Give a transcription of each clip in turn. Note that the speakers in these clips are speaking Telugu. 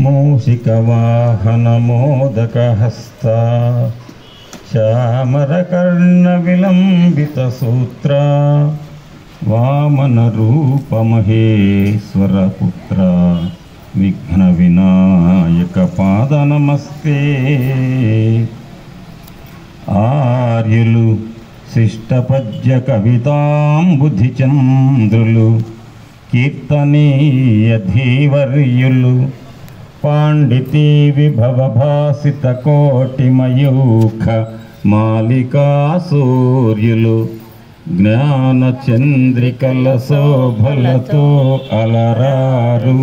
మూషికవాహనమోదకహస్తా చామరకర్ణవిలంబితసూత్రా వామనరూపమహేశ్వరపుత్రా విఘ్నవినాయకపాదనమస్తే. ఆర్యులు శిష్టపద్య కవితాంబుధిచంద్రులు కీర్తనీయ ధీవర్యులు పాండితీ విభవభాసిత కోటిమయూఖ మాలికా సూర్యులు జ్ఞానచంద్రికల శోభలతో అలరారు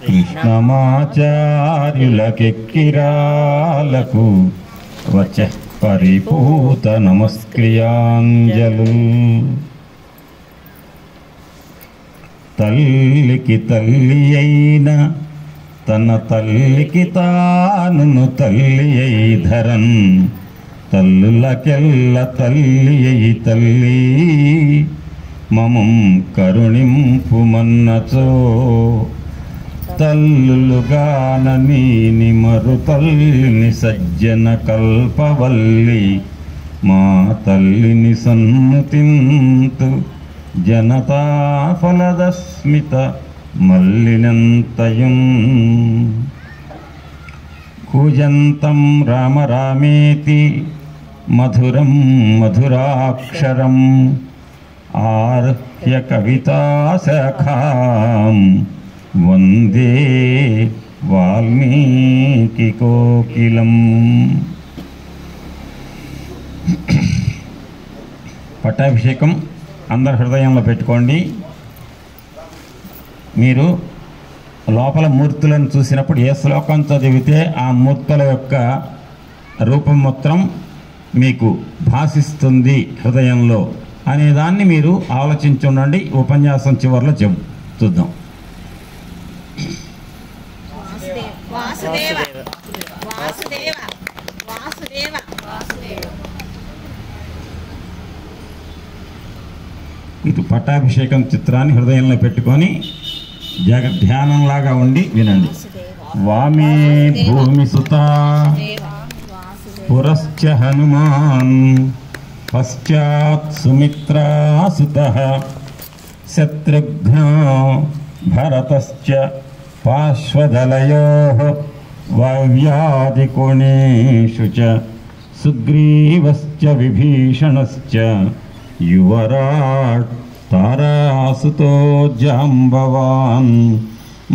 కృష్ణమాచార్యులకెక్కిరాలకు వచ పరిపూత నమస్క్రియాంజలు. తల్లికి తల్లి అయిన తన తల్లికి తాను తల్లి అయి ధరన్ తల్లులకెల్ల తల్లి అయి తల్లి మమం కరుణింపు మన్నచో తల్లులుగానని మరు తల్లిని సజ్జన కల్పవల్లి మా తల్లిని సన్నుతింతు జనతా ఫలదస్మిత మల్లినంతయుం. కూజంతం రామ రామేతి మధురం మధురాక్షరం ఆర్హ్య కవితాశాఖాం వందే వాల్మీకి కోకిలం. పట్టాభిషేకం అందరి హృదయంలో పెట్టుకోండి. మీరు లోపల మూర్తులను చూసినప్పుడు ఏ శ్లోకం చదివితే ఆ మూర్తుల యొక్క రూపం మొత్తం మీకు భాషిస్తుంది హృదయంలో అనేదాన్ని మీరు ఆలోచించి ఉండండి. ఉపన్యాసం చివరిలో చూద్దాం. వాసుదేవ వాసుదేవ వాసుదేవ వాసుదేవ. ఇటు పట్టాభిషేకం చిత్రాన్ని హృదయంలో పెట్టుకొని ధ్యానంలాగా ఉండి వినండి. వామే భూమి సుత పురశ్చ హనుమాన్ పశ్చాత్ సుమిత్రా సుతః శత్రుఘ్నో భరతశ్చ పార్శ్వదలయోః వావ్యాదికోణేషు చ సుగ్రీవశ్చ విభీషణశ్చ యువరాట్ తారాసుతో జాంబవాన్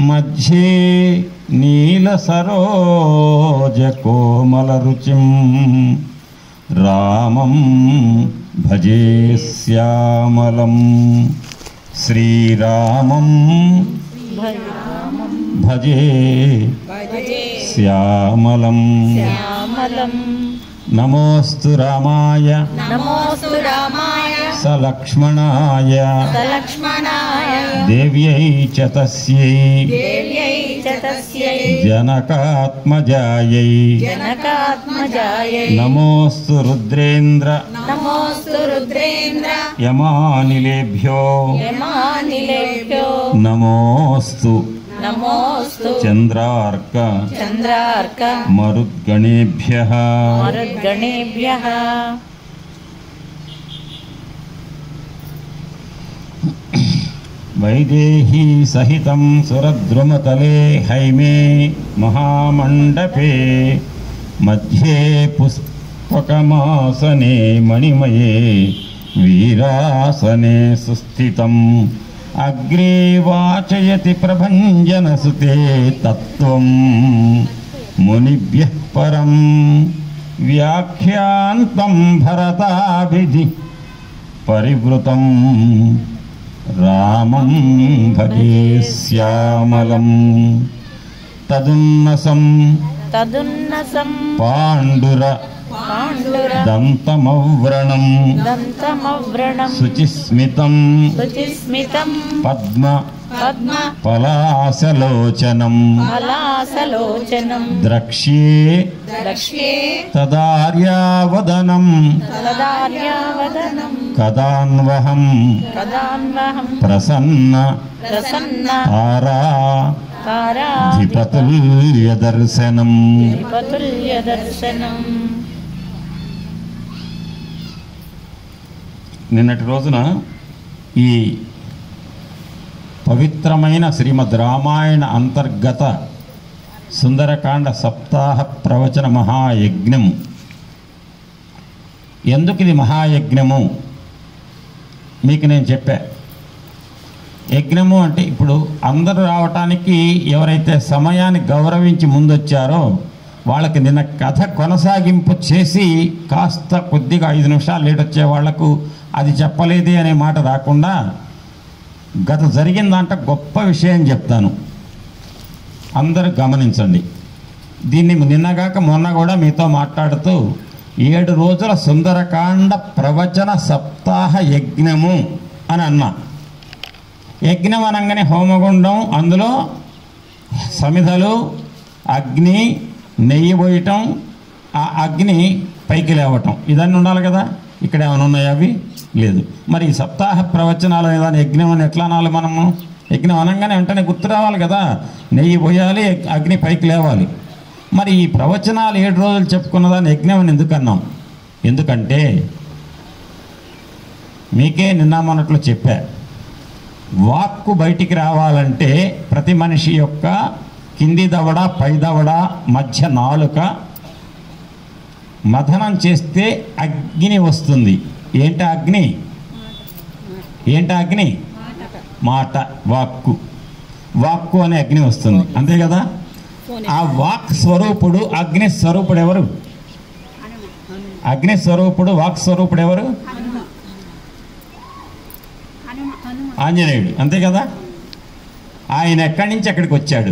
మధ్యే నీలసరోజకోమలరుచిం రామం భజే శ్యామలం. శ్రీరామం భజే శ్యామలం. నమోస్తు రామాయ నమోస్తు రామాయ సలక్ష్మణాయ సలక్ష్మణాయ దేవ్యై చ తస్యై దేవ్యై చ తస్యై జనకాత్మజాయై జనకాత్మజాయై నమోస్తు రుద్రేంద్ర నమోస్తు రుద్రేంద్ర యమానిలేభ్యో యమానిలేభ్యో నమోస్తు నమోస్తు చంద్రార్క చంద్రార్క మరుద్గణేభ్యః మరుద్గణేభ్యః. వైదేహీ సహితం సురద్రుమతలే హైమే మహామండపే మధ్యే పుష్పకమాసనే మణిమయే వీరాసనే సుస్థితం అగ్రే వాచయతి ప్రభంజనసుతే తత్వం మునిభ్యః పరం వ్యాఖ్యాంతం భరతాభిధి పరివృతం రామం భజే శ్యామలం. తదున్నసం తదున్నసం పాండుర పాండుర దంతమవ్రణం దంతమవ్రణం శుచిస్మితం శుచిస్మితం పద్మ పద్మ పలాసలోచనం ఫలాసలోచనం ద్రక్ష్యే ద్రక్ష్యే తదార్యావదనం తదార్యావదనం కదాన్వహం కదాన్వహం ప్రసన్న ప్రసన్న తారా ధిపతుల్య దర్శనం. ధిపతుల్య దర్శనం. నిన్నటి రోజున ఈ పవిత్రమైన శ్రీమద్ రామాయణ అంతర్గత సుందరకాండ సప్తాహ ప్రవచన మహాయజ్ఞం. ఎందుకు ఇది మహాయజ్ఞము మీకు నేను చెప్పా. యజ్ఞము అంటే ఇప్పుడు అందరూ రావటానికి ఎవరైతే సమయాన్ని గౌరవించి ముందొచ్చారో వాళ్ళకి నిన్న కథ కొనసాగింపు చేసి కాస్త కొద్దిగా 5 నిమిషాలు లేట్ వచ్చే వాళ్లకు అది చెప్పలేదే అనే మాట రాకుండా గత జరిగిందంట గొప్ప విషయం చెప్తాను, అందరూ గమనించండి. దీన్ని నిన్నగాక మొన్న కూడా మీతో మాట్లాడుతూ 7 రోజుల సుందరకాండ ప్రవచన సప్తాహ యజ్ఞము అని అన్నా. యజ్ఞం అనగానే హోమగుండం, అందులో సమిధలు, అగ్ని, నెయ్యి పోయటం, ఆ అగ్ని పైకి లేవటం, ఇదన్నీ ఉండాలి కదా. ఇక్కడ ఏమైనా ఉన్నాయా? అవి లేదు. మరి ఈ సప్తాహ ప్రవచనాలు అనేదాన్ని యజ్ఞం అని ఎట్లా అనాలి మనము? యజ్ఞం అనగానే వెంటనే గుర్తు రావాలి కదా, నెయ్యి పోయాలి, అగ్ని పైకి లేవాలి. మరి ఈ ప్రవచనాలు 7 రోజులు చెప్పుకున్నదాన్ని యజ్ఞం అని ఎందుకు అన్నాం? ఎందుకంటే మీకే నిన్న మొన్నట్లు చెప్పా, వాక్కు బయటికి రావాలంటే ప్రతి మనిషి యొక్క కింది దవడ, పై దవడ మధ్య నాలుక మథనం చేస్తే అగ్ని వస్తుంది. ఏంట అగ్ని? ఏంట అగ్ని? మాట, వాక్కు. వాక్కు అనే అగ్ని వస్తుంది, అంతే కదా. ఆ వాక్ స్వరూపుడు, అగ్ని స్వరూపుడు ఎవరు? అగ్ని స్వరూపుడు, వాక్ స్వరూపుడు ఎవరు? ఆంజనేయుడు, అంతే కదా. ఆయన ఎక్కడి నుంచి ఎక్కడికి వచ్చాడు?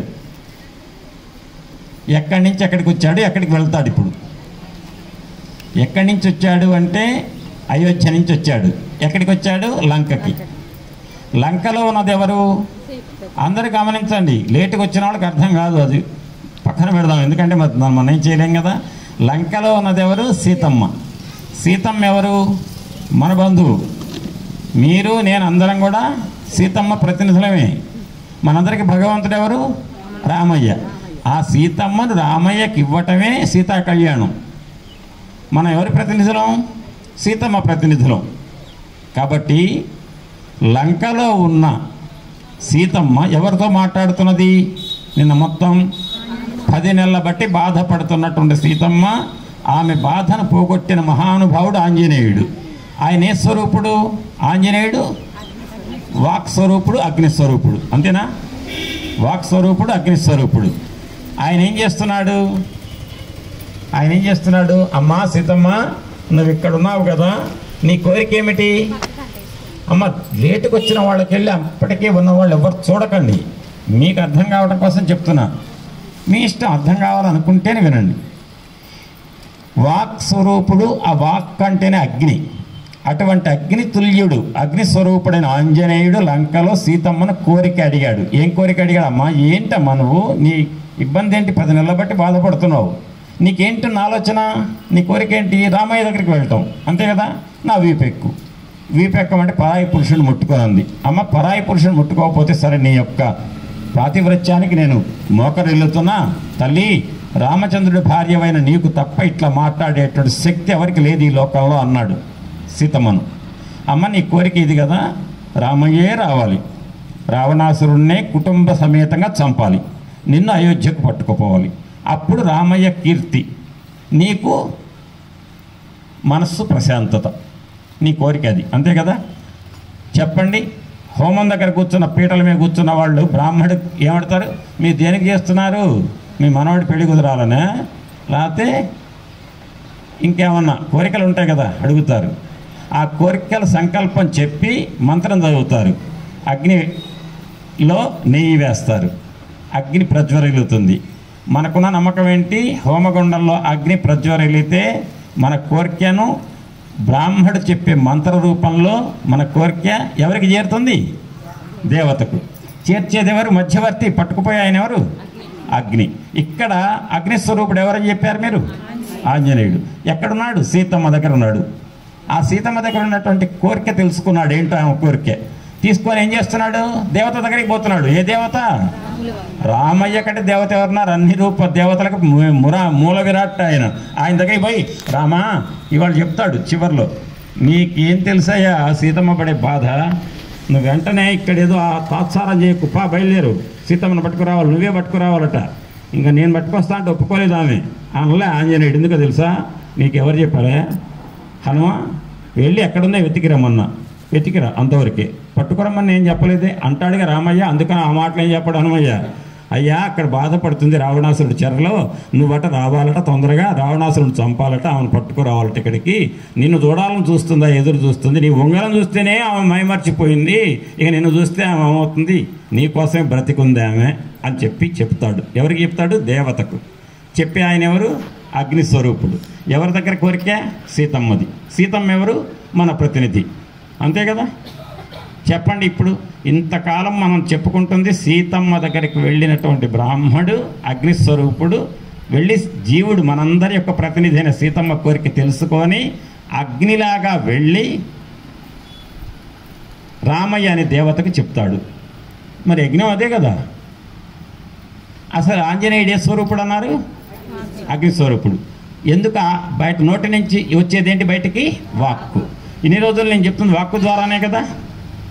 ఎక్కడి నుంచి ఎక్కడికి వచ్చాడు? ఎక్కడికి వెళ్తాడు ఇప్పుడు? ఎక్కడి నుంచి వచ్చాడు అంటే అయోధ్య నుంచి వచ్చాడు. ఎక్కడికి వచ్చాడు? లంకకి. లంకలో ఉన్నది ఎవరు? అందరూ గమనించండి, లేటుగా వచ్చిన వాళ్ళకి అర్థం కాదు, అది పక్కన పెడదాం, ఎందుకంటే మనం ఏం చేయలేం కదా. లంకలో ఉన్నది ఎవరు? సీతమ్మ. సీతమ్మ ఎవరు? మన బంధువు. మీరు నేను అందరం కూడా సీతమ్మ ప్రతినిధులమే. మనందరికీ భగవంతుడు ఎవరు? రామయ్య. ఆ సీతమ్మను రామయ్యకి ఇవ్వటమే సీతా కళ్యాణం. మనం ఎవరి ప్రతినిధులం? సీతమ్మ ప్రతినిధులం. కాబట్టి లంకలో ఉన్న సీతమ్మ ఎవరితో మాట్లాడుతున్నది? నిన్న మొత్తం 10 నెలల బట్టి బాధపడుతున్నటువంటి సీతమ్మ, ఆమె బాధను పోగొట్టిన మహానుభావుడు ఆంజనేయుడు. ఆయన ఏ స్వరూపుడు? ఆంజనేయుడు వాక్ స్వరూపుడు, అగ్నిస్వరూపుడు, అంతేనా. వాక్ స్వరూపుడు, అగ్నిస్వరూపుడు. ఆయన ఏం చేస్తున్నాడు? ఆయన ఏం చేస్తున్నాడు? అమ్మా సీతమ్మ, నువ్వు ఇక్కడ ఉన్నావు కదా, నీ కోరిక ఏమిటి? అమ్మ, లేటుకు వచ్చిన వాళ్ళకి వెళ్ళి అప్పటికే ఉన్నవాళ్ళు ఎవరు చూడకండి, మీకు అర్థం కావడం కోసం చెప్తున్నా. మీ ఇష్టం, అర్థం కావాలనుకుంటేనే వినండి. వాక్ స్వరూపుడు, ఆ వాక్ అంటేనే అగ్ని. అటువంటి అగ్ని తుల్యుడు, అగ్నిస్వరూపుడైన ఆంజనేయుడు లంకలో సీతమ్మను కోరిక అడిగాడు. ఏం కోరిక అడిగాడు? అమ్మా ఏంటమ్మా నువ్వు, నీ ఇబ్బంది ఏంటి? 10 నెలల బట్టి బాధపడుతున్నావు, నీకేంటి నా ఆలోచన? నీ కోరిక ఏంటి? రామయ్య దగ్గరికి వెళ్ళటం, అంతే కదా. నా వీపెక్కు. వీపెక్కమంటే పరాయి పురుషుని ముట్టుకోనుంది. అమ్మ, పరాయి పురుషుని ముట్టుకోకపోతే సరే, నీ యొక్క పాతివ్రత్యానికి నేను మోకరిల్లుతున్నా తల్లి, రామచంద్రుడి భార్యవైన నీకు తప్ప ఇట్లా మాట్లాడేటువంటి శక్తి ఎవరికి లేదు ఈ లోకంలో అన్నాడు సీతమ్మను. అమ్మ, నీ కోరిక ఇది కదా, రామయ్యే రావాలి, రావణాసురుణ్ణే కుటుంబ సమేతంగా చంపాలి, నిన్ను అయోధ్యకు పట్టుకుపోవాలి, అప్పుడు రామయ్య కీర్తి, నీకు మనస్సు ప్రశాంతత. నీ కోరిక అది, అంతే కదా. చెప్పండి, హోమం దగ్గర కూర్చున్న పీటల మీద కూర్చున్న వాళ్ళు బ్రాహ్మడు ఏమడతారు? మీరు దేనికి చేస్తున్నారు? మీ మనవాడి పెళ్లి కుదరాలనే, లేకపోతే ఇంకేమన్నా కోరికలు ఉంటాయి కదా, అడుగుతారు. ఆ కోరికల సంకల్పం చెప్పి మంత్రం చదువుతారు, అగ్నిలో నెయ్యి వేస్తారు, అగ్ని ప్రజ్వరిల్లుతుంది. మనకున్న నమ్మకం ఏంటి? హోమగుండంలో అగ్ని ప్రజ్వరిల్లితే మన కోరికను బ్రాహ్మడు చెప్పే మంత్ర రూపంలో మన కోరిక ఎవరికి చేరుతుంది? దేవతకు. చేర్చేది ఎవరు? మధ్యవర్తి, పట్టుకుపోయి ఆయన ఎవరు? అగ్ని. ఇక్కడ అగ్నిస్వరూపుడు ఎవరని చెప్పారు మీరు? ఆంజనేయుడు. ఎక్కడున్నాడు? సీతమ్మ దగ్గర ఉన్నాడు. ఆ సీతమ్మ దగ్గర ఉన్నటువంటి కోరిక తెలుసుకున్నాడు. ఏంటో ఆమె కోరిక తీసుకొని ఏం చేస్తున్నాడు? దేవత దగ్గరికి పోతున్నాడు. ఏ దేవత? రామయ్య కంటే దేవత ఎవరున్నారు? అన్ని రూప దేవతలకు మూల విరాట్ ఆయన దగ్గరికి పోయి, రామా ఇవాళ చెప్తాడు చివర్లో, నీకేం తెలుసయ్యా సీతమ్మ పడే బాధ, నువ్వు వెంటనే ఇక్కడ ఏదో ఆ తాత్సారం చేయకు, బయలుదేరు, సీతమ్మను పట్టుకురావాలి, నువ్వే పట్టుకురావాలట. ఇంకా నేను పట్టుకొస్తా అంటే ఒప్పుకోలేదు ఆమె. అనలే ఆంజనేయుడు. ఎందుకో తెలుసా? నీకు ఎవరు చెప్పారా? హనుమ వెళ్ళి ఎక్కడుందో వెతికిరా అంతవరకే, పట్టుకురమ్మని నేను చెప్పలేదే అంటాడుగా రామయ్య. అందుకని ఆ మాటలు ఏం చెప్పాడు హనుమయ్య? అయ్యా అక్కడ బాధపడుతుంది రావణాసురుడు చెరలో, నువ్వట రావాలట, తొందరగా రావణాసురుడు చంపాలట, ఆమెను పట్టుకురావాలట ఇక్కడికి, నిన్ను చూడాలని చూస్తుందా, ఎదురు చూస్తుంది, నీ ఉంగరం చూస్తేనే ఆమె మైమర్చిపోయింది, ఇక నిన్ను చూస్తే ఆమె ఏమవుతుంది, నీకోసమే బ్రతికుంది ఆమె అని చెప్తాడు. ఎవరికి చెప్తాడు? దేవతకు చెప్పి. ఆయన ఎవరు? అగ్నిస్వరూపుడు. ఎవరి దగ్గర కోరిక? సీతమ్మది. సీతమ్మ ఎవరు? మన ప్రతినిధి, అంతే కదా? చెప్పండి. ఇప్పుడు ఇంతకాలం మనం చెప్పుకుంటుంది సీతమ్మ దగ్గరికి వెళ్ళినటువంటి బ్రాహ్మడు అగ్నిస్వరూపుడు వెళ్ళి జీవుడు మనందరి యొక్క ప్రతినిధి అయిన సీతమ్మ కోరిక తెలుసుకొని అగ్నిలాగా వెళ్ళి రామయ్య అనే దేవతకు చెప్తాడు. మరి యజ్ఞం అదే కదా. అసలు ఆంజనేయుడు ఏ స్వరూపుడు అన్నారు? అగ్నిస్వరూపుడు. ఎందుకు బయట నోటి నుంచి వచ్చేదేంటి బయటికి? వాక్కు. ఇన్ని రోజులు నేను చెప్తుంది వాక్కు ద్వారానే కదా.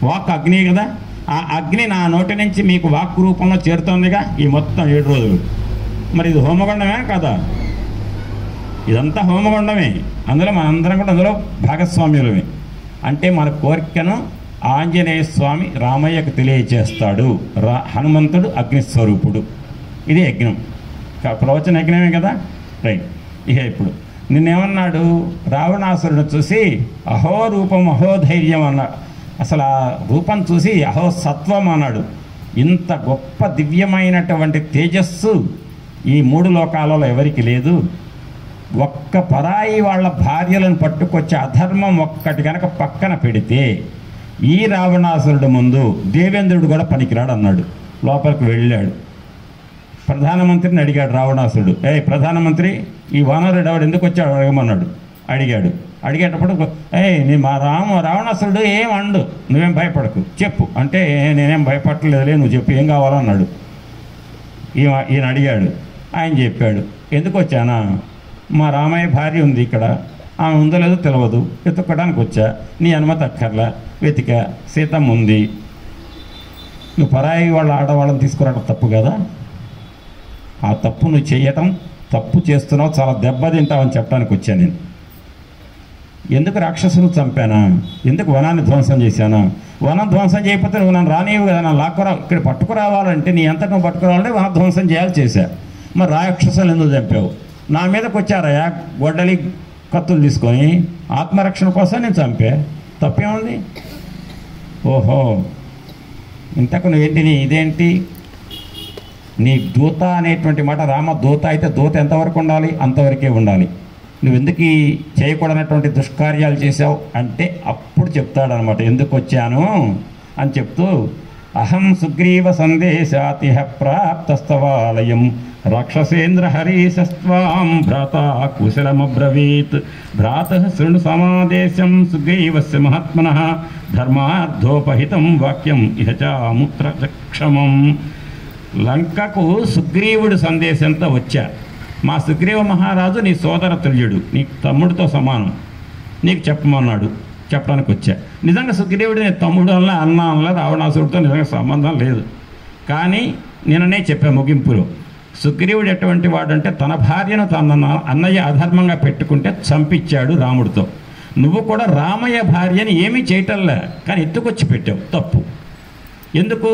వాక్ అగ్ని కదా. ఆ అగ్ని నా నోటి నుంచి మీకు వాక్కు రూపంలో చేరుతోందిగా ఈ మొత్తం 7 రోజులు. మరి ఇది హోమగుండమే కదా? ఇదంతా హోమగుండమే. అందులో మనందరం కూడా అందులో భాగస్వామ్యులమే. అంటే మన కోరికను ఆంజనేయ స్వామి రామయ్యకు తెలియచేస్తాడు. హనుమంతుడు అగ్నిస్వరూపుడు. ఇది యజ్ఞం, ప్రవచన యజ్ఞమే కదా. రైట్. ఇక ఇప్పుడు నిన్నేమన్నాడు? రావణాసురుడు చూసి అహో రూపం అహో ధైర్యం అన్నాడు. అసలు ఆ రూపం చూసి అహో సత్వం అన్నాడు. ఇంత గొప్ప దివ్యమైనటువంటి తేజస్సు ఈ 3 లోకాలలో ఎవరికి లేదు. ఒక్క పరాయి వాళ్ళ భార్యలను పట్టుకొచ్చే అధర్మం ఒక్కటి కనుక పక్కన పెడితే ఈ రావణాసురుడు ముందు దేవేంద్రుడు కూడా పనికిరాడు అన్నాడు. లోపలికి వెళ్ళాడు. ప్రధానమంత్రిని అడిగాడు రావణాసురుడు. ప్రధానమంత్రి, ఈ వానరుడు ఎవడు ఎందుకు వచ్చాడు అడగమన్నాడు. అడిగేటప్పుడు మా రావణాసురుడు ఏం అండు, నువ్వేం భయపడకు, చెప్పు అంటే నేనేం భయపడలేదులే, నువ్వు చెప్పు ఏం కావాలన్నాడు. ఈయన అడిగాడు. ఆయన చెప్పాడు. ఎందుకు వచ్చానా? మా రామయ్య భార్య ఉంది ఇక్కడ, ఆమె ఉందో లేదో తెలియదు, వెతుక్కోవడానికి వచ్చా, నీ అనుమతి అక్కర్లా, వెతికా, సీతమ్మ ఉంది. నువ్వు పరాయి వాళ్ళ ఆడవాళ్ళని తీసుకురావడం తప్పు కదా. ఆ తప్పు నువ్వు చేయటం తప్పు చేస్తున్నావు, చాలా దెబ్బతింటావని చెప్పడానికి వచ్చాను నేను. ఎందుకు రాక్షసులు చంపానా? ఎందుకు వనాన్ని ధ్వంసం చేశానా? వనం ధ్వంసం చేయకపోతే నువ్వు నన్ను రానివ్వు కదా. నన్ను ఇక్కడ పట్టుకురావాలంటే నీ అంతటి నువ్వు పట్టుకురావాలంటే వన ధ్వంసం చేయాలి, చేశా. మరి రాక్షసులు ఎందుకు చంపావు? నా మీదకి వచ్చారయా గొడ్డలి కత్తులు తీసుకొని, ఆత్మరక్షణ కోసం నేను చంపా, తప్పేముంది? ఓహో, ఇంతకు నువ్వేంటి ఇదేంటి? నీ దూత అనేటువంటి మాట, రామ దూత అయితే దూత ఎంతవరకు ఉండాలి? అంతవరకే ఉండాలి. నువ్వు ఎందుకు చేయకూడనటువంటి దుష్కార్యాలు చేశావు అంటే అప్పుడు చెప్తాడనమాట ఎందుకు వచ్చాను అని చెప్తూ, అహం సుగ్రీవ సందేశాతిహ ప్రాప్తస్తవాలయం రాక్షసేంద్ర హరీశస్వాం భ్రాత కుశలమబ్రవీత్ భ్రాత శృణు సమాదేశం సుగ్రీవస్య మహాత్మనః ధర్మార్థోపహితం వాక్యం ఇహ చాముత్ర క్షమం. లంకకు సుగ్రీవుడు సందేశంతో వచ్చా. మా సుగ్రీవ మహారాజు నీ సోదర తుల్యుడు, నీ తమ్ముడితో సమానం, నీకు చెప్పమన్నాడు, చెప్పడానికి వచ్చా. నిజంగా సుగ్రీవుడు నీ తమ్ముడు వల్ల అన్న వల్ల రావణాసురుడితో నిజంగా సంబంధం లేదు. కానీ నిన్ననే చెప్పా ముగింపులో, సుగ్రీవుడు ఎటువంటి వాడంటే తన భార్యను తన అన్నయ్య అధర్మంగా పెట్టుకుంటే చంపించాడు రాముడితో. నువ్వు కూడా రామయ్య భార్యని ఏమీ చేయటంలే, కానీ ఎత్తుకొచ్చి పెట్టావు, తప్పు. ఎందుకు?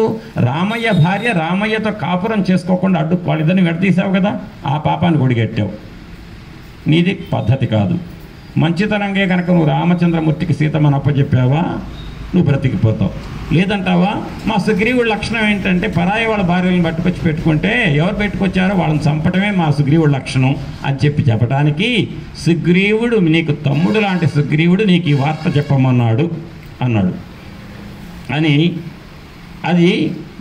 రామయ్య భార్య రామయ్యతో కాపురం చేసుకోకుండా అడ్డు వాళ్ళిద్దరిని విడదీసావు కదా, ఆ పాపాన్ని ఒడిగట్టావు. నీది పద్ధతి కాదు. మంచితనంగా కనుక నువ్వు రామచంద్రమూర్తికి సీతమ్మని అప్పచెప్పావా, నువ్వు బ్రతికిపోతావు. లేదంటావా? మా సుగ్రీవుడి లక్షణం ఏంటంటే పరాయి వాళ్ళ భార్యలను పట్టుకొచ్చి పెట్టుకుంటే ఎవరు పెట్టుకొచ్చారో వాళ్ళని చంపటమే మా సుగ్రీవుడి లక్షణం అని చెప్పడానికి, సుగ్రీవుడు నీకు తమ్ముడు లాంటి సుగ్రీవుడు నీకు ఈ వార్త చెప్పమన్నాడు అన్నాడు. అని అది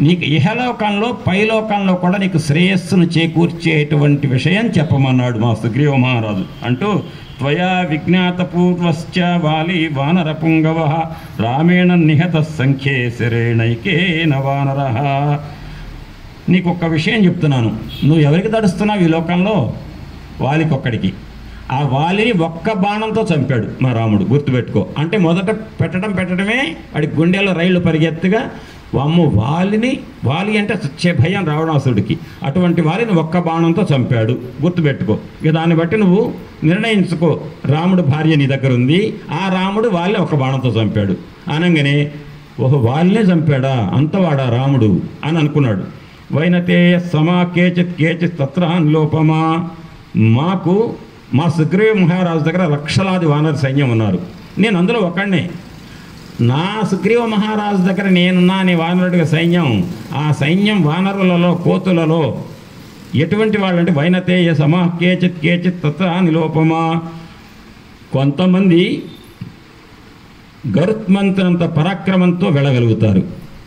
నీకు ఇహలోకంలో పైలోకంలో కూడా నీకు శ్రేయస్సును చేకూర్చేటువంటి విషయం చెప్పమన్నాడు మా సుగ్రీవ మహారాజు అంటూ త్వయా విజ్ఞాతపూర్వశ్చ వాలి వానరపుంగవః రామేణ నిహతః సంఖ్యే శరేణైకేన వానరః. నీకు ఒక్క విషయం చెప్తున్నాను, నువ్వు ఎవరికి తడుస్తున్నావు ఈ లోకంలో? వాలికొక్కడికి. ఆ వాలిని ఒక్క బాణంతో చంపాడు మా రాముడు, గుర్తుపెట్టుకో. అంటే మొదట పెట్టడమే వాడి గుండెలో రైళ్లు పరిగెత్తుగా, వామ్మ వాలి అంటే చచ్చే భయం రావణాసుడికి. అటువంటి వాలిని ఒక్క బాణంతో చంపాడు, గుర్తుపెట్టుకో. ఇక దాన్ని బట్టి నువ్వు నిర్ణయించుకో. రాముడు భార్య నీ దగ్గర ఉంది, ఆ రాముడు వాలిని ఒక్క బాణంతో చంపాడు అనగానే, ఓహో వాలినే చంపాడా, అంతవాడా రాముడు అని అనుకున్నాడు. వైనతేయ సమా కేచిత్ తత్రాన్లోపమా. మా సుగ్రీవ మహారాజు దగ్గర లక్షలాది వానర సైన్యం ఉన్నారు, నేను అందులో ఒకడినే. నా సుగ్రీవ మహారాజు దగ్గర నేనున్నా నీ వానరుడిగా సైన్యం. ఆ సైన్యం వానరులలో కోతులలో ఎటువంటి వాళ్ళంటే వైనతేయ సమా కేచిత్ తత్రాన్లోపమా. కొంతమంది గరుత్మంతునంత పరాక్రమంతో వెళ్ళగలుగుతారు,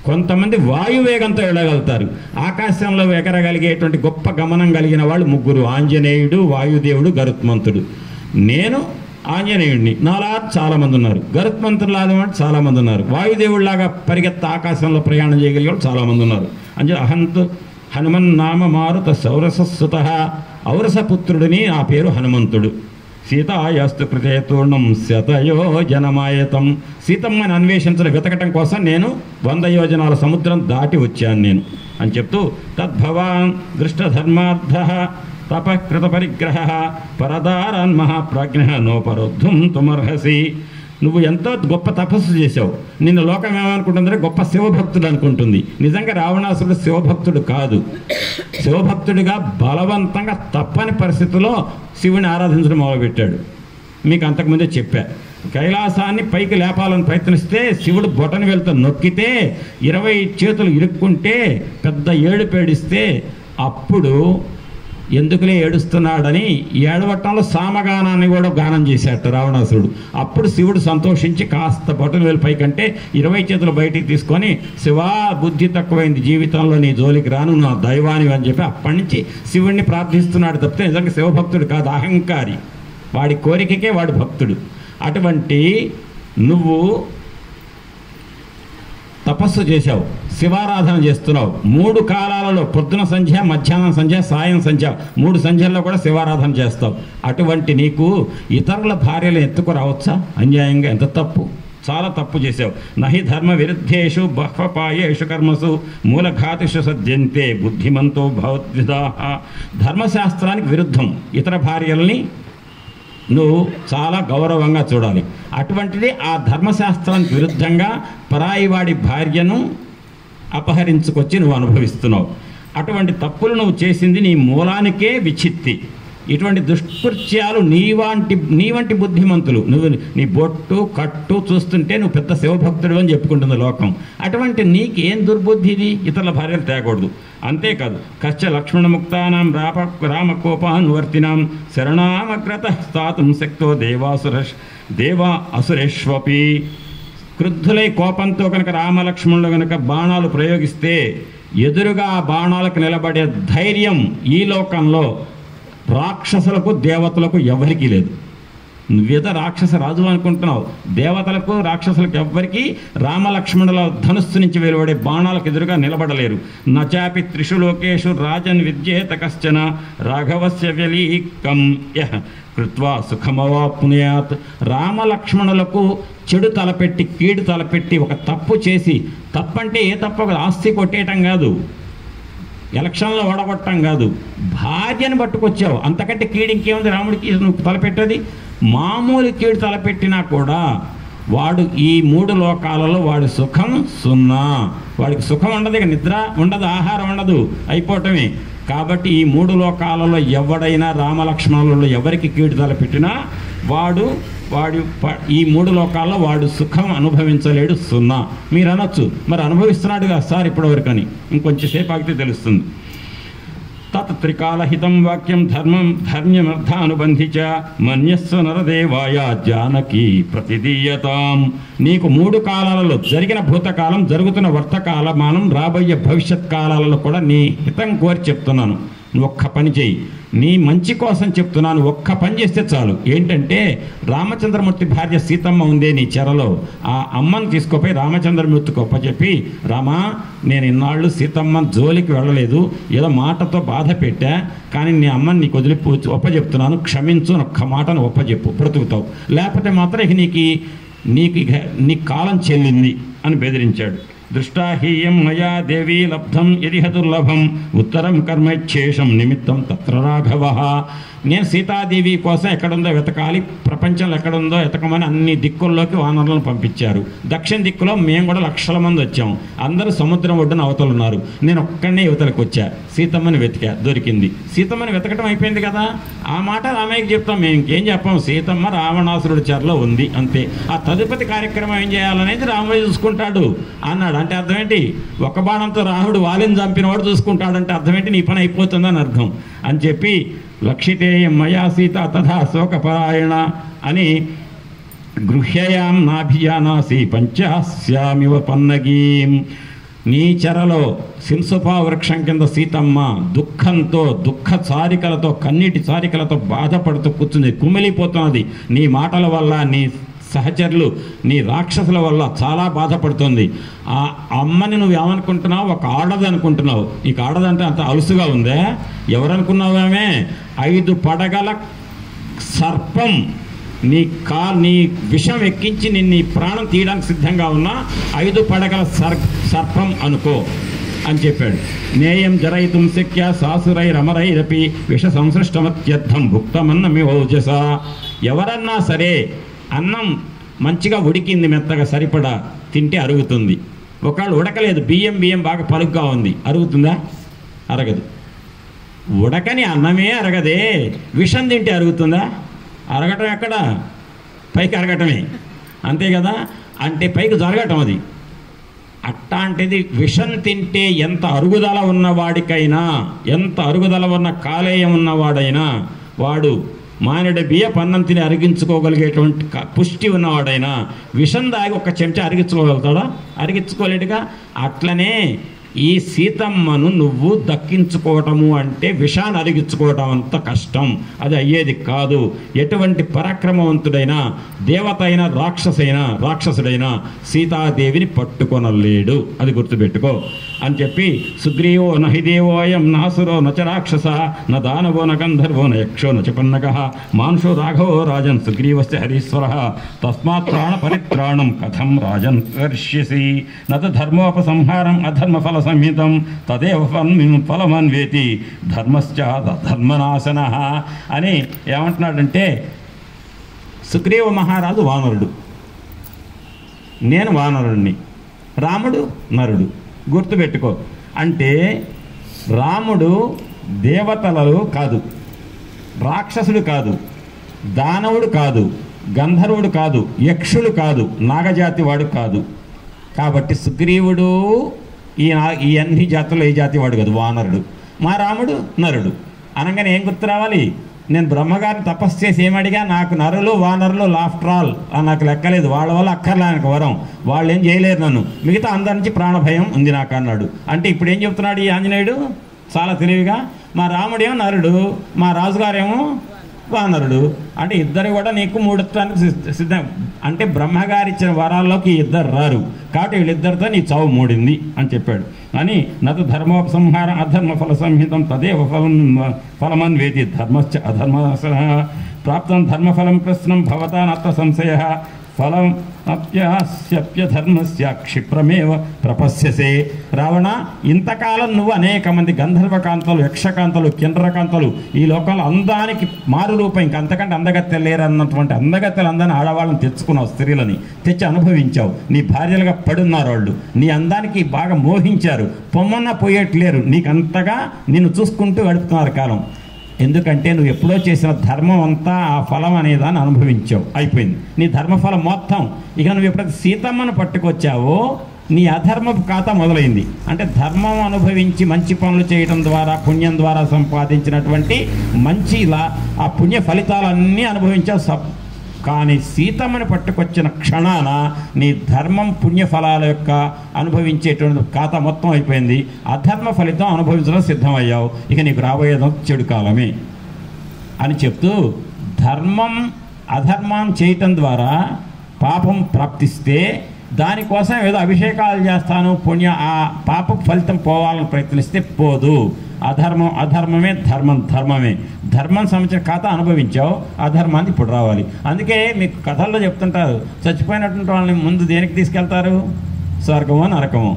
కొంతమంది వాయువేగంతో వెళ్ళగలుగుతారు. ఆకాశంలో ఎగరగలిగేటువంటి గొప్ప గమనం కలిగిన వాళ్ళు ముగ్గురు: ఆంజనేయుడు, వాయుదేవుడు, గరుత్మంతుడు. నేను ఆంజనేయుడిని, నాలా చాలామంది ఉన్నారు. గరుత్మంతులాగా చాలామంది ఉన్నారు. వాయుదేవుడిలాగా పరిగెత్త ఆకాశంలో ప్రయాణం చేయగలిగే వాళ్ళు చాలామంది ఉన్నారు. అంటే అహంతు హనుమన్ నామ మారుత సౌరససుత, ఔరసపుత్రుడిని నా పేరు హనుమంతుడు. సీతాయాస్తు కృతే తూర్ణం శతయో జనమాయతం. సీతమ్మని అన్వేషించడం వెతకటం కోసం నేను 100 యోజనాల సముద్రం దాటి వచ్చాను నేను అని చెప్తూ, తద్భవాన్ దృష్టధర్మార్థ తపకృత పరిగ్రహ పరదారాన్ మహాప్రాజ్ఞ నోపరోద్ధుం తుమర్హసి. నువ్వు ఎంతో గొప్ప తపస్సు చేశావు. నిన్ను లోకం ఏమనుకుంటుందంటే గొప్ప శివభక్తుడు అనుకుంటుంది. నిజంగా రావణాసుడు శివభక్తుడు కాదు. శివభక్తుడిగా బలవంతంగా తప్పని పరిస్థితుల్లో శివుని ఆరాధించడం మొదలుపెట్టాడు. మీకు అంతకుముందే చెప్పా. కైలాసాన్ని పైకి లేపాలని ప్రయత్నిస్తే శివుడు బొటని వెళ్తూ నొక్కితే 20 చేతులు ఇరుక్కుంటే పెద్ద ఏడుపేడిస్తే అప్పుడు ఎందుకులే ఏడుస్తున్నాడని ఏడవటంలో సామగానాన్ని కూడా గానం చేశాట రావణాసురుడు. అప్పుడు శివుడు సంతోషించి కాస్త బొటను వేలు పైకంటే 20 చేతులు బయటికి తీసుకొని, శివా బుద్ధి తక్కువైంది, జీవితంలో నీ జోలికి రాను, నా దైవాని అని చెప్పి అప్పటి నుంచి శివుణ్ణి ప్రార్థిస్తున్నాడు తప్పితే నిజంగా శివభక్తుడు కాదు, అహంకారి. వాడి కోరికకే వాడు భక్తుడు. అటువంటి నువ్వు తపస్సు చేశావు, శివారాధన చేస్తున్నావు. 3 కాలాలలో పొద్దున సంధ్య, మధ్యాహ్నం సంధ్య, సాయం సంధ్య, 3 సంధ్యల్లో కూడా శివారాధన చేస్తావు. అటువంటి నీకు ఇతరుల భార్యలు ఎత్తుకురావచ్చా? అన్యాయంగా ఎంత తప్పు, చాలా తప్పు చేశావు. నహి ధర్మ విరుద్ధేషు బహ్వపాయేషు కర్మసు మూలఘాతిషు సజ్జంతే బుద్ధిమంతో భవద్విదాః. ధర్మశాస్త్రానికి విరుద్ధం ఇతర భార్యల్ని నువ్వు చాలా గౌరవంగా చూడాలి. అటువంటిది ఆ ధర్మశాస్త్రానికి విరుద్ధంగా పరాయివాడి భార్యను అపహరించుకొచ్చి నువ్వు అనుభవిస్తున్నావు. అటువంటి తప్పులు నువ్వు చేసింది నీ మూలానికే విచిత్తి. ఇటువంటి దుష్కృత్యాలు నీ వంటి బుద్ధిమంతులు, నువ్వు నీ బొట్టు కట్టు చూస్తుంటే నువ్వు పెద్ద శివభక్తుడు అని చెప్పుకుంటుంది లోకం. అటువంటి నీకేం దుర్బుద్ధి ఇది? ఇతరుల భార్యలు తేకూడదు. అంతేకాదు, కశ్చ లక్ష్మణముక్తానాం రామకోపానువర్తినాం శరణామగ్రత స్థాతుం శక్తో దేవా అసురేష్వపి. క్రుద్ధులై కోపంతో కనుక రామలక్ష్మణులు కనుక బాణాలు ప్రయోగిస్తే ఎదురుగా ఆ బాణాలకు నిలబడే ధైర్యం ఈ లోకంలో రాక్షసులకు దేవతలకు ఎవరికీ లేదు. నువ్వేదో రాక్షస రాజు అనుకుంటున్నావు. దేవతలకు రాక్షసులకు ఎవ్వరికీ రామలక్ష్మణుల ధనుస్సు నుంచి వెలువడే బాణాలకు ఎదురుగా నిలబడలేరు. నచాపి త్రిషు లోకేషు రాజన్ విద్యేత కశ్చన రాఘవస్య వ్యలీకం యః కృత్వా సుఖమవాప్నుయాత్. రామలక్ష్మణులకు చెడు తలపెట్టి కీడు తలపెట్టి ఒక తప్పు చేసి, తప్పంటే ఏ తప్పు? ఆస్తి కొట్టేయటం కాదు, ఎలక్షన్లో ఓడగొట్టడం కాదు, భార్యను పట్టుకొచ్చావు. అంతకంటే కీడు ఇంకేముంది రాముడికి నువ్వు తలపెట్టేది? మామూలు కీడు తలపెట్టినా కూడా వాడు ఈ 3 లోకాలలో వాడి సుఖం 0. వాడికి సుఖం ఉండదు, ఇక నిద్ర ఉండదు, ఆహారం ఉండదు, అయిపోవటమే. కాబట్టి ఈ 3 లోకాలలో ఎవడైనా రామలక్ష్మణులలో ఎవరికి కీడు తలపెట్టినా వాడు ఈ 3 లోకాల్లో వాడు సుఖం అనుభవించలేడు, 0. మీరు అనొచ్చు, మరి అనుభవిస్తున్నాడుగా సార్ ఇప్పటివరకు అని. ఇంకొంచెం సేపు ఆగితే తెలుస్తుంది. తత్ త్రికాలహితం వాక్యం ధర్మ్యమర్థానుబంధి చ మన్యస్వ నరదేవాయ జానకి ప్రతిదీయతాం. నీకు 3 కాలాలలో జరిగిన భూతకాలం, జరుగుతున్న వర్తకాలమానం, రాబోయే భవిష్యత్ కాలాలలో కూడా నీ హితం కోరి చెప్తున్నాను. నువ్వు ఒక్క పని చేయి, నీ మంచి కోసం చెప్తున్నాను, ఒక్క పని చేస్తే చాలు. ఏంటంటే రామచంద్రమూర్తి భార్య సీతమ్మ ఉందే నీ చెరలో, ఆ అమ్మను తీసుకుపోయి రామచంద్రమూర్తికి ఒప్పచెప్పి, రామా నేను ఇన్నాళ్ళు సీతమ్మ జోలికి వెళ్ళలేదు, ఏదో మాటతో బాధ పెట్టా, కానీ నీ అమ్మని నీకు ఒప్పచెప్తున్నాను, క్షమించు అని ఒక్క మాటను ఒప్పచెప్పు, బ్రతుకుతావు, లేకపోతే మాత్రం ఇక నీ కాలం చెల్లింది అని బెదిరించాడు. దృష్టాహీయం మయా దేవీ లబ్ధం యదిహ దుర్లభం ఉత్తరం కర్మేచ్ఛేషం నిమిత్తం తత్ర రాఘవ. నేను సీతాదేవి కోసం ఎక్కడుందో వెతకాలి, ప్రపంచంలో ఎక్కడుందో వెతకమని అన్ని దిక్కుల్లోకి వానరులను పంపించారు. దక్షిణ దిక్కులో మేము కూడా లక్షల మంది వచ్చాం, అందరూ సముద్రం ఒడ్డున అవతలున్నారు, నేను ఒక్కడనే యువతలకు వచ్చా, సీతమ్మని వెతికా, దొరికింది. సీతమ్మని వెతకడం అయిపోయింది కదా, ఆ మాట రామయ్యకి చెప్తాం, మేము ఇంకేం చెప్పాం, సీతమ్మ రావణాసురుడి చెరలో ఉంది అంతే. ఆ తదుపరి కార్యక్రమం ఏం చేయాలనేది రామయ్య చూసుకుంటాడు అన్నాడు. అంటే అర్థం ఏంటి? ఒక బాణంతో రాముడు వాలిని చంపినవాడు చూసుకుంటాడంటే అర్థం ఏంటి? నీ పని అయిపోతుందని అర్థం అని చెప్పి, లక్షితేయం మయా సీత తథా శోకపరాయణ అని గృహ్యయాం నాభియానాసి పంచాస్యామివ పన్నగీం. నీ చెరలో శింసుపా వృక్షం కింద సీతమ్మ దుఃఖంతో, దుఃఖ చారికలతో, కన్నీటి చారికలతో బాధపడుతూ కూర్చుంది, కుమిలిపోతున్నది. నీ మాటల వల్ల, నీ సహచరులు, నీ రాక్షసుల వల్ల చాలా బాధపడుతుంది. ఆ అమ్మని నువ్వు ఏమనుకుంటున్నావు? ఒక ఆడది అనుకుంటున్నావు. నీకు ఆడదంటే అంత అలుసుగా ఉందే? ఎవరనుకున్నావేమే? 5 పడగల సర్పం నీ విషం ఎక్కించి నీ ప్రాణం తీయడానికి సిద్ధంగా ఉన్నా 5 పడగల సర్పం అనుకో అని చెప్పాడు. నేయం జరయితుం శక్య సాసురైరమరైరపి విష సంసృష్టమత్యర్థం భుక్తమన్నమి ఓజస. ఎవరన్నా సరే అన్నం మంచిగా ఉడికింది, మెత్తగా సరిపడా తింటే అరుగుతుంది. ఒకళ్ళు ఉడకలేదు, బియ్యం బాగా పలుగ్గా ఉంది, అరుగుతుందా? అరగదు. ఉడకని అన్నమే అరగదే, విషం తింటే అరుగుతుందా? అరగటం ఎక్కడ? పైకి అరగటమే, అంతే కదా. అంటే పైకి జరగటం అది. అట్లాంటిది విషం తింటే ఎంత అరుగుదల ఉన్నవాడికైనా, ఎంత అరుగుదల ఉన్న కాలేయం ఉన్నవాడైనా, వాడు మానడ బియ్య పన్నం తిని అరిగించుకోగలిగేటువంటి పుష్టి ఉన్నవాడైనా విషం దాగి ఒక చెంచా అరిగించుకోగలుగుతాడా? అరిగించుకోలేడుగా. అట్లనే ఈ సీతమ్మను నువ్వు దక్కించుకోవటము అంటే విషాన్ని అరిగించుకోవటం అంత కష్టం, అది అయ్యేది కాదు. ఎటువంటి పరాక్రమవంతుడైనా, దేవత అయినా, రాక్షసుడైనా సీతాదేవిని పట్టుకొనలేడు, అది గుర్తుపెట్టుకో అని చెప్పి, సుగ్రీవో నహిదేవోయం నాసురో నచ రాక్షస న దానవో న గంధర్వో న యక్షో నచ పన్నగ మానుషో రాఘవో రాజన్ సుగ్రీవస్య హరీశ్వర తస్మాత్ ప్రాణ పరిత్రాణం కథం రాజన్ కరిష్యసి నత ధర్మోపసంహారం అధర్మ ఫల సంహితం తదేవ ఫలమన్వేతి ధర్మశ్చ ధర్మనాశన అని ఏమంటున్నాడంటే, సుగ్రీవ మహారాజు వానరుడు, నేను వానరుడిని, రాముడు నరుడు. గుర్తుపెట్టుకో. అంటే రాముడు దేవతలు కాదు, రాక్షసుడు కాదు, దానవుడు కాదు, గంధర్వుడు కాదు, యక్షుడు కాదు, నాగజాతి వాడు కాదు. కాబట్టి సుగ్రీవుడు ఈ అన్ని జాతుల్లో ఏ జాతి వాడు కాదు, వానరుడు. మా రాముడు నరుడు అనగానే ఏం గుర్తు రావాలి? నేను బ్రహ్మగారిని తపస్సు చేసి ఏమడిగా, నాకు నరులు వానరులు లాఫ్టర్ ఆల్ నాకు లెక్కలేదు, వాళ్ళ వల్ల అక్కర్లే నాకు వరం, వాళ్ళు ఏం చేయలేరు నన్ను, మిగతా అందరి నుంచి ప్రాణభయం ఉంది నాకు అన్నాడు. అంటే ఇప్పుడు ఏం చెప్తున్నాడు ఈ ఆంజనేయుడు చాలా తెలివిగా? మా రాముడేమో నరుడు, మా రాజుగారేమో వానరుడు. అంటే ఇద్దరు కూడా నీకు మూడటానికి సిద్ధం. అంటే బ్రహ్మగారి ఇచ్చిన వరాల్లోకి ఇద్దరు రారు, కాబట్టి వీళ్ళిద్దరితో నీ చావు మూడింది అని చెప్పాడు. అని నత ధర్మోపసంహార అధర్మ ఫల సంహితం తదేవ ఫలమన్వేతి ధర్మశ్చ అధర్మ ప్రాప్తం ధర్మఫలం ప్రశ్నం భవతా నత్ర సంశయ ఫలం అప్యస్యప్యధర్మస్య క్షిప్రమేవ ప్రపశ్యసే. రావణ, ఇంతకాలం నువ్వు అనేక మంది గంధర్వకాంతలు, యక్షకాంతలు, కిన్నరకాంతలు, ఈ లోకంలో అందానికి మారు రూపం, ఇంకంతకంటే అందగత్తెలు లేరన్నటువంటి అందగత్తెలు అందాన్ని ఆడవాళ్ళని తెచ్చుకున్నావు, స్త్రీలని తెచ్చి అనుభవించావు. నీ భార్యలుగా పడున్నారు వాళ్ళు, నీ అందానికి బాగా మోహించారు, పొమ్మన్నా పోయేట్లేరు, నీకంతగా నిన్ను చూసుకుంటూ గడుపుతున్నారు కాలం. ఎందుకంటే నువ్వు ఎప్పుడో చేసిన ధర్మం అంతా ఆ ఫలం అనేదాన్ని అనుభవించావు, అయిపోయింది నీ ధర్మఫలం మొత్తం. ఇక నువ్వు ఎప్పుడైతే సీతమ్మను పట్టుకొచ్చావో నీ అధర్మపు ఖాతా మొదలైంది. అంటే ధర్మం అనుభవించి మంచి పనులు చేయడం ద్వారా, పుణ్యం ద్వారా సంపాదించినటువంటి మంచిలా ఆ పుణ్య ఫలితాలన్నీ అనుభవించావు. కానీ సీతమ్మని పట్టుకొచ్చిన క్షణాన నీ ధర్మం పుణ్యఫలాల యొక్క అనుభవించేటువంటి ఖాతా మొత్తం అయిపోయింది. అధర్మ ఫలితం అనుభవించడం సిద్ధమయ్యావు. ఇక నీకు రాబోయేదో చెడు కాలమే అని చెప్తూ, ధర్మం అధర్మం చేయటం ద్వారా పాపం ప్రాప్తిస్తే దానికోసం ఏదో అభిషేకాలు చేస్తాను పుణ్య ఆ పాప ఫలితం పోవాలని ప్రయత్నిస్తే పోదు. అధర్మమే ధర్మమే. ధర్మం సంబంధించిన కథ అనుభవించావు, అధర్మాన్ని ఇప్పుడు రావాలి. అందుకే మీకు కథల్లో చెప్తుంటారు, చచ్చిపోయినటువంటి వాళ్ళని ముందు దేనికి తీసుకెళ్తారు? స్వర్గమో నరకమో.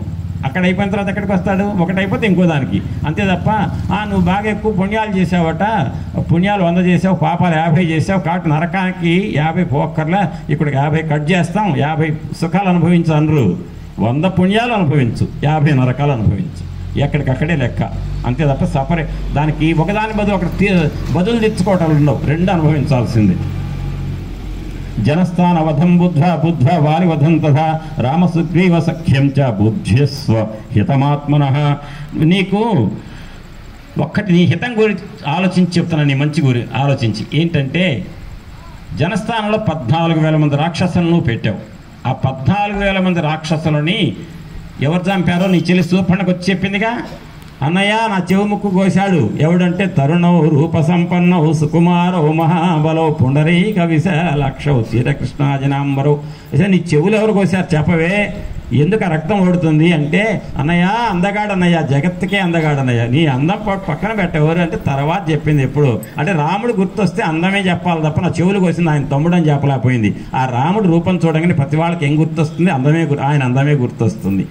అక్కడ అయిపోయిన తర్వాత ఎక్కడికి వస్తాడు? ఒకటి అయిపోతే ఇంకో దానికి. అంతే తప్ప నువ్వు బాగా ఎక్కువ పుణ్యాలు చేసావట, పుణ్యాలు 100 చేసావు, పాపాలు 50 చేసావు, కాబట్టి నరకానికి 50 పోక్కర్లా, ఇక్కడ 50 కట్ చేస్తాం, 50 సుఖాలు అనుభవించు అనరు. 100 పుణ్యాలు అనుభవించు, 50 నరకాలు అనుభవించు. ఎక్కడికక్కడే లెక్క. అంతే తప్ప సపరేట్ దానికి ఒకదాని బదులు ఒకటి బదులు తెచ్చుకోవటం ఉండవు, 2 అనుభవించాల్సిందే. జనస్థానవధం బుద్ధ వాలివధం తథా రామసుగ్రీవ సఖ్యం చ బుద్ధ్యస్వ హితమాత్మనః. నీకు ఒక్కటి నీ హితం గురించి ఆలోచించి చెప్తున్నా, నీ మంచి గురి ఆలోచించి. ఏంటంటే జనస్థానంలో 14,000 మంది రాక్షసులను పెట్టావు. ఆ 14,000 మంది రాక్షసులని ఎవరు చంపారో నీ చెల్లి శూర్పణఖ వచ్చి చెప్పిందిగా. అన్నయ్య నా చెవు ముక్కు కోశాడు ఎవడంటే తరుణవు రూప సంపన్నవు సుకుమారవు మహాబలవు పుండరీక విశాలక్షవు శ్రీకృష్ణాజనాంబరవు. నీ చెవులు ఎవరు కోశారు చెప్పవే, ఎందుకు ఆ రక్తం ఓడుతుంది అంటే, అన్నయ్య అందగాడన్నయ్య, జగత్తుకే అందగాడన్నయ్య, నీ అందం పక్కన పెట్టేవారు అంటే తర్వాత చెప్పింది. ఎప్పుడు అంటే రాముడు గుర్తొస్తే అందమే చెప్పాలి తప్ప నా చెవులు కోసింది ఆయన తమ్ముడు అని చెప్పలేకపోయింది. ఆ రాముడు రూపం చూడగానే ప్రతి వాళ్ళకి ఏం గుర్తొస్తుంది? ఆయన అందమే గుర్తొస్తుంది.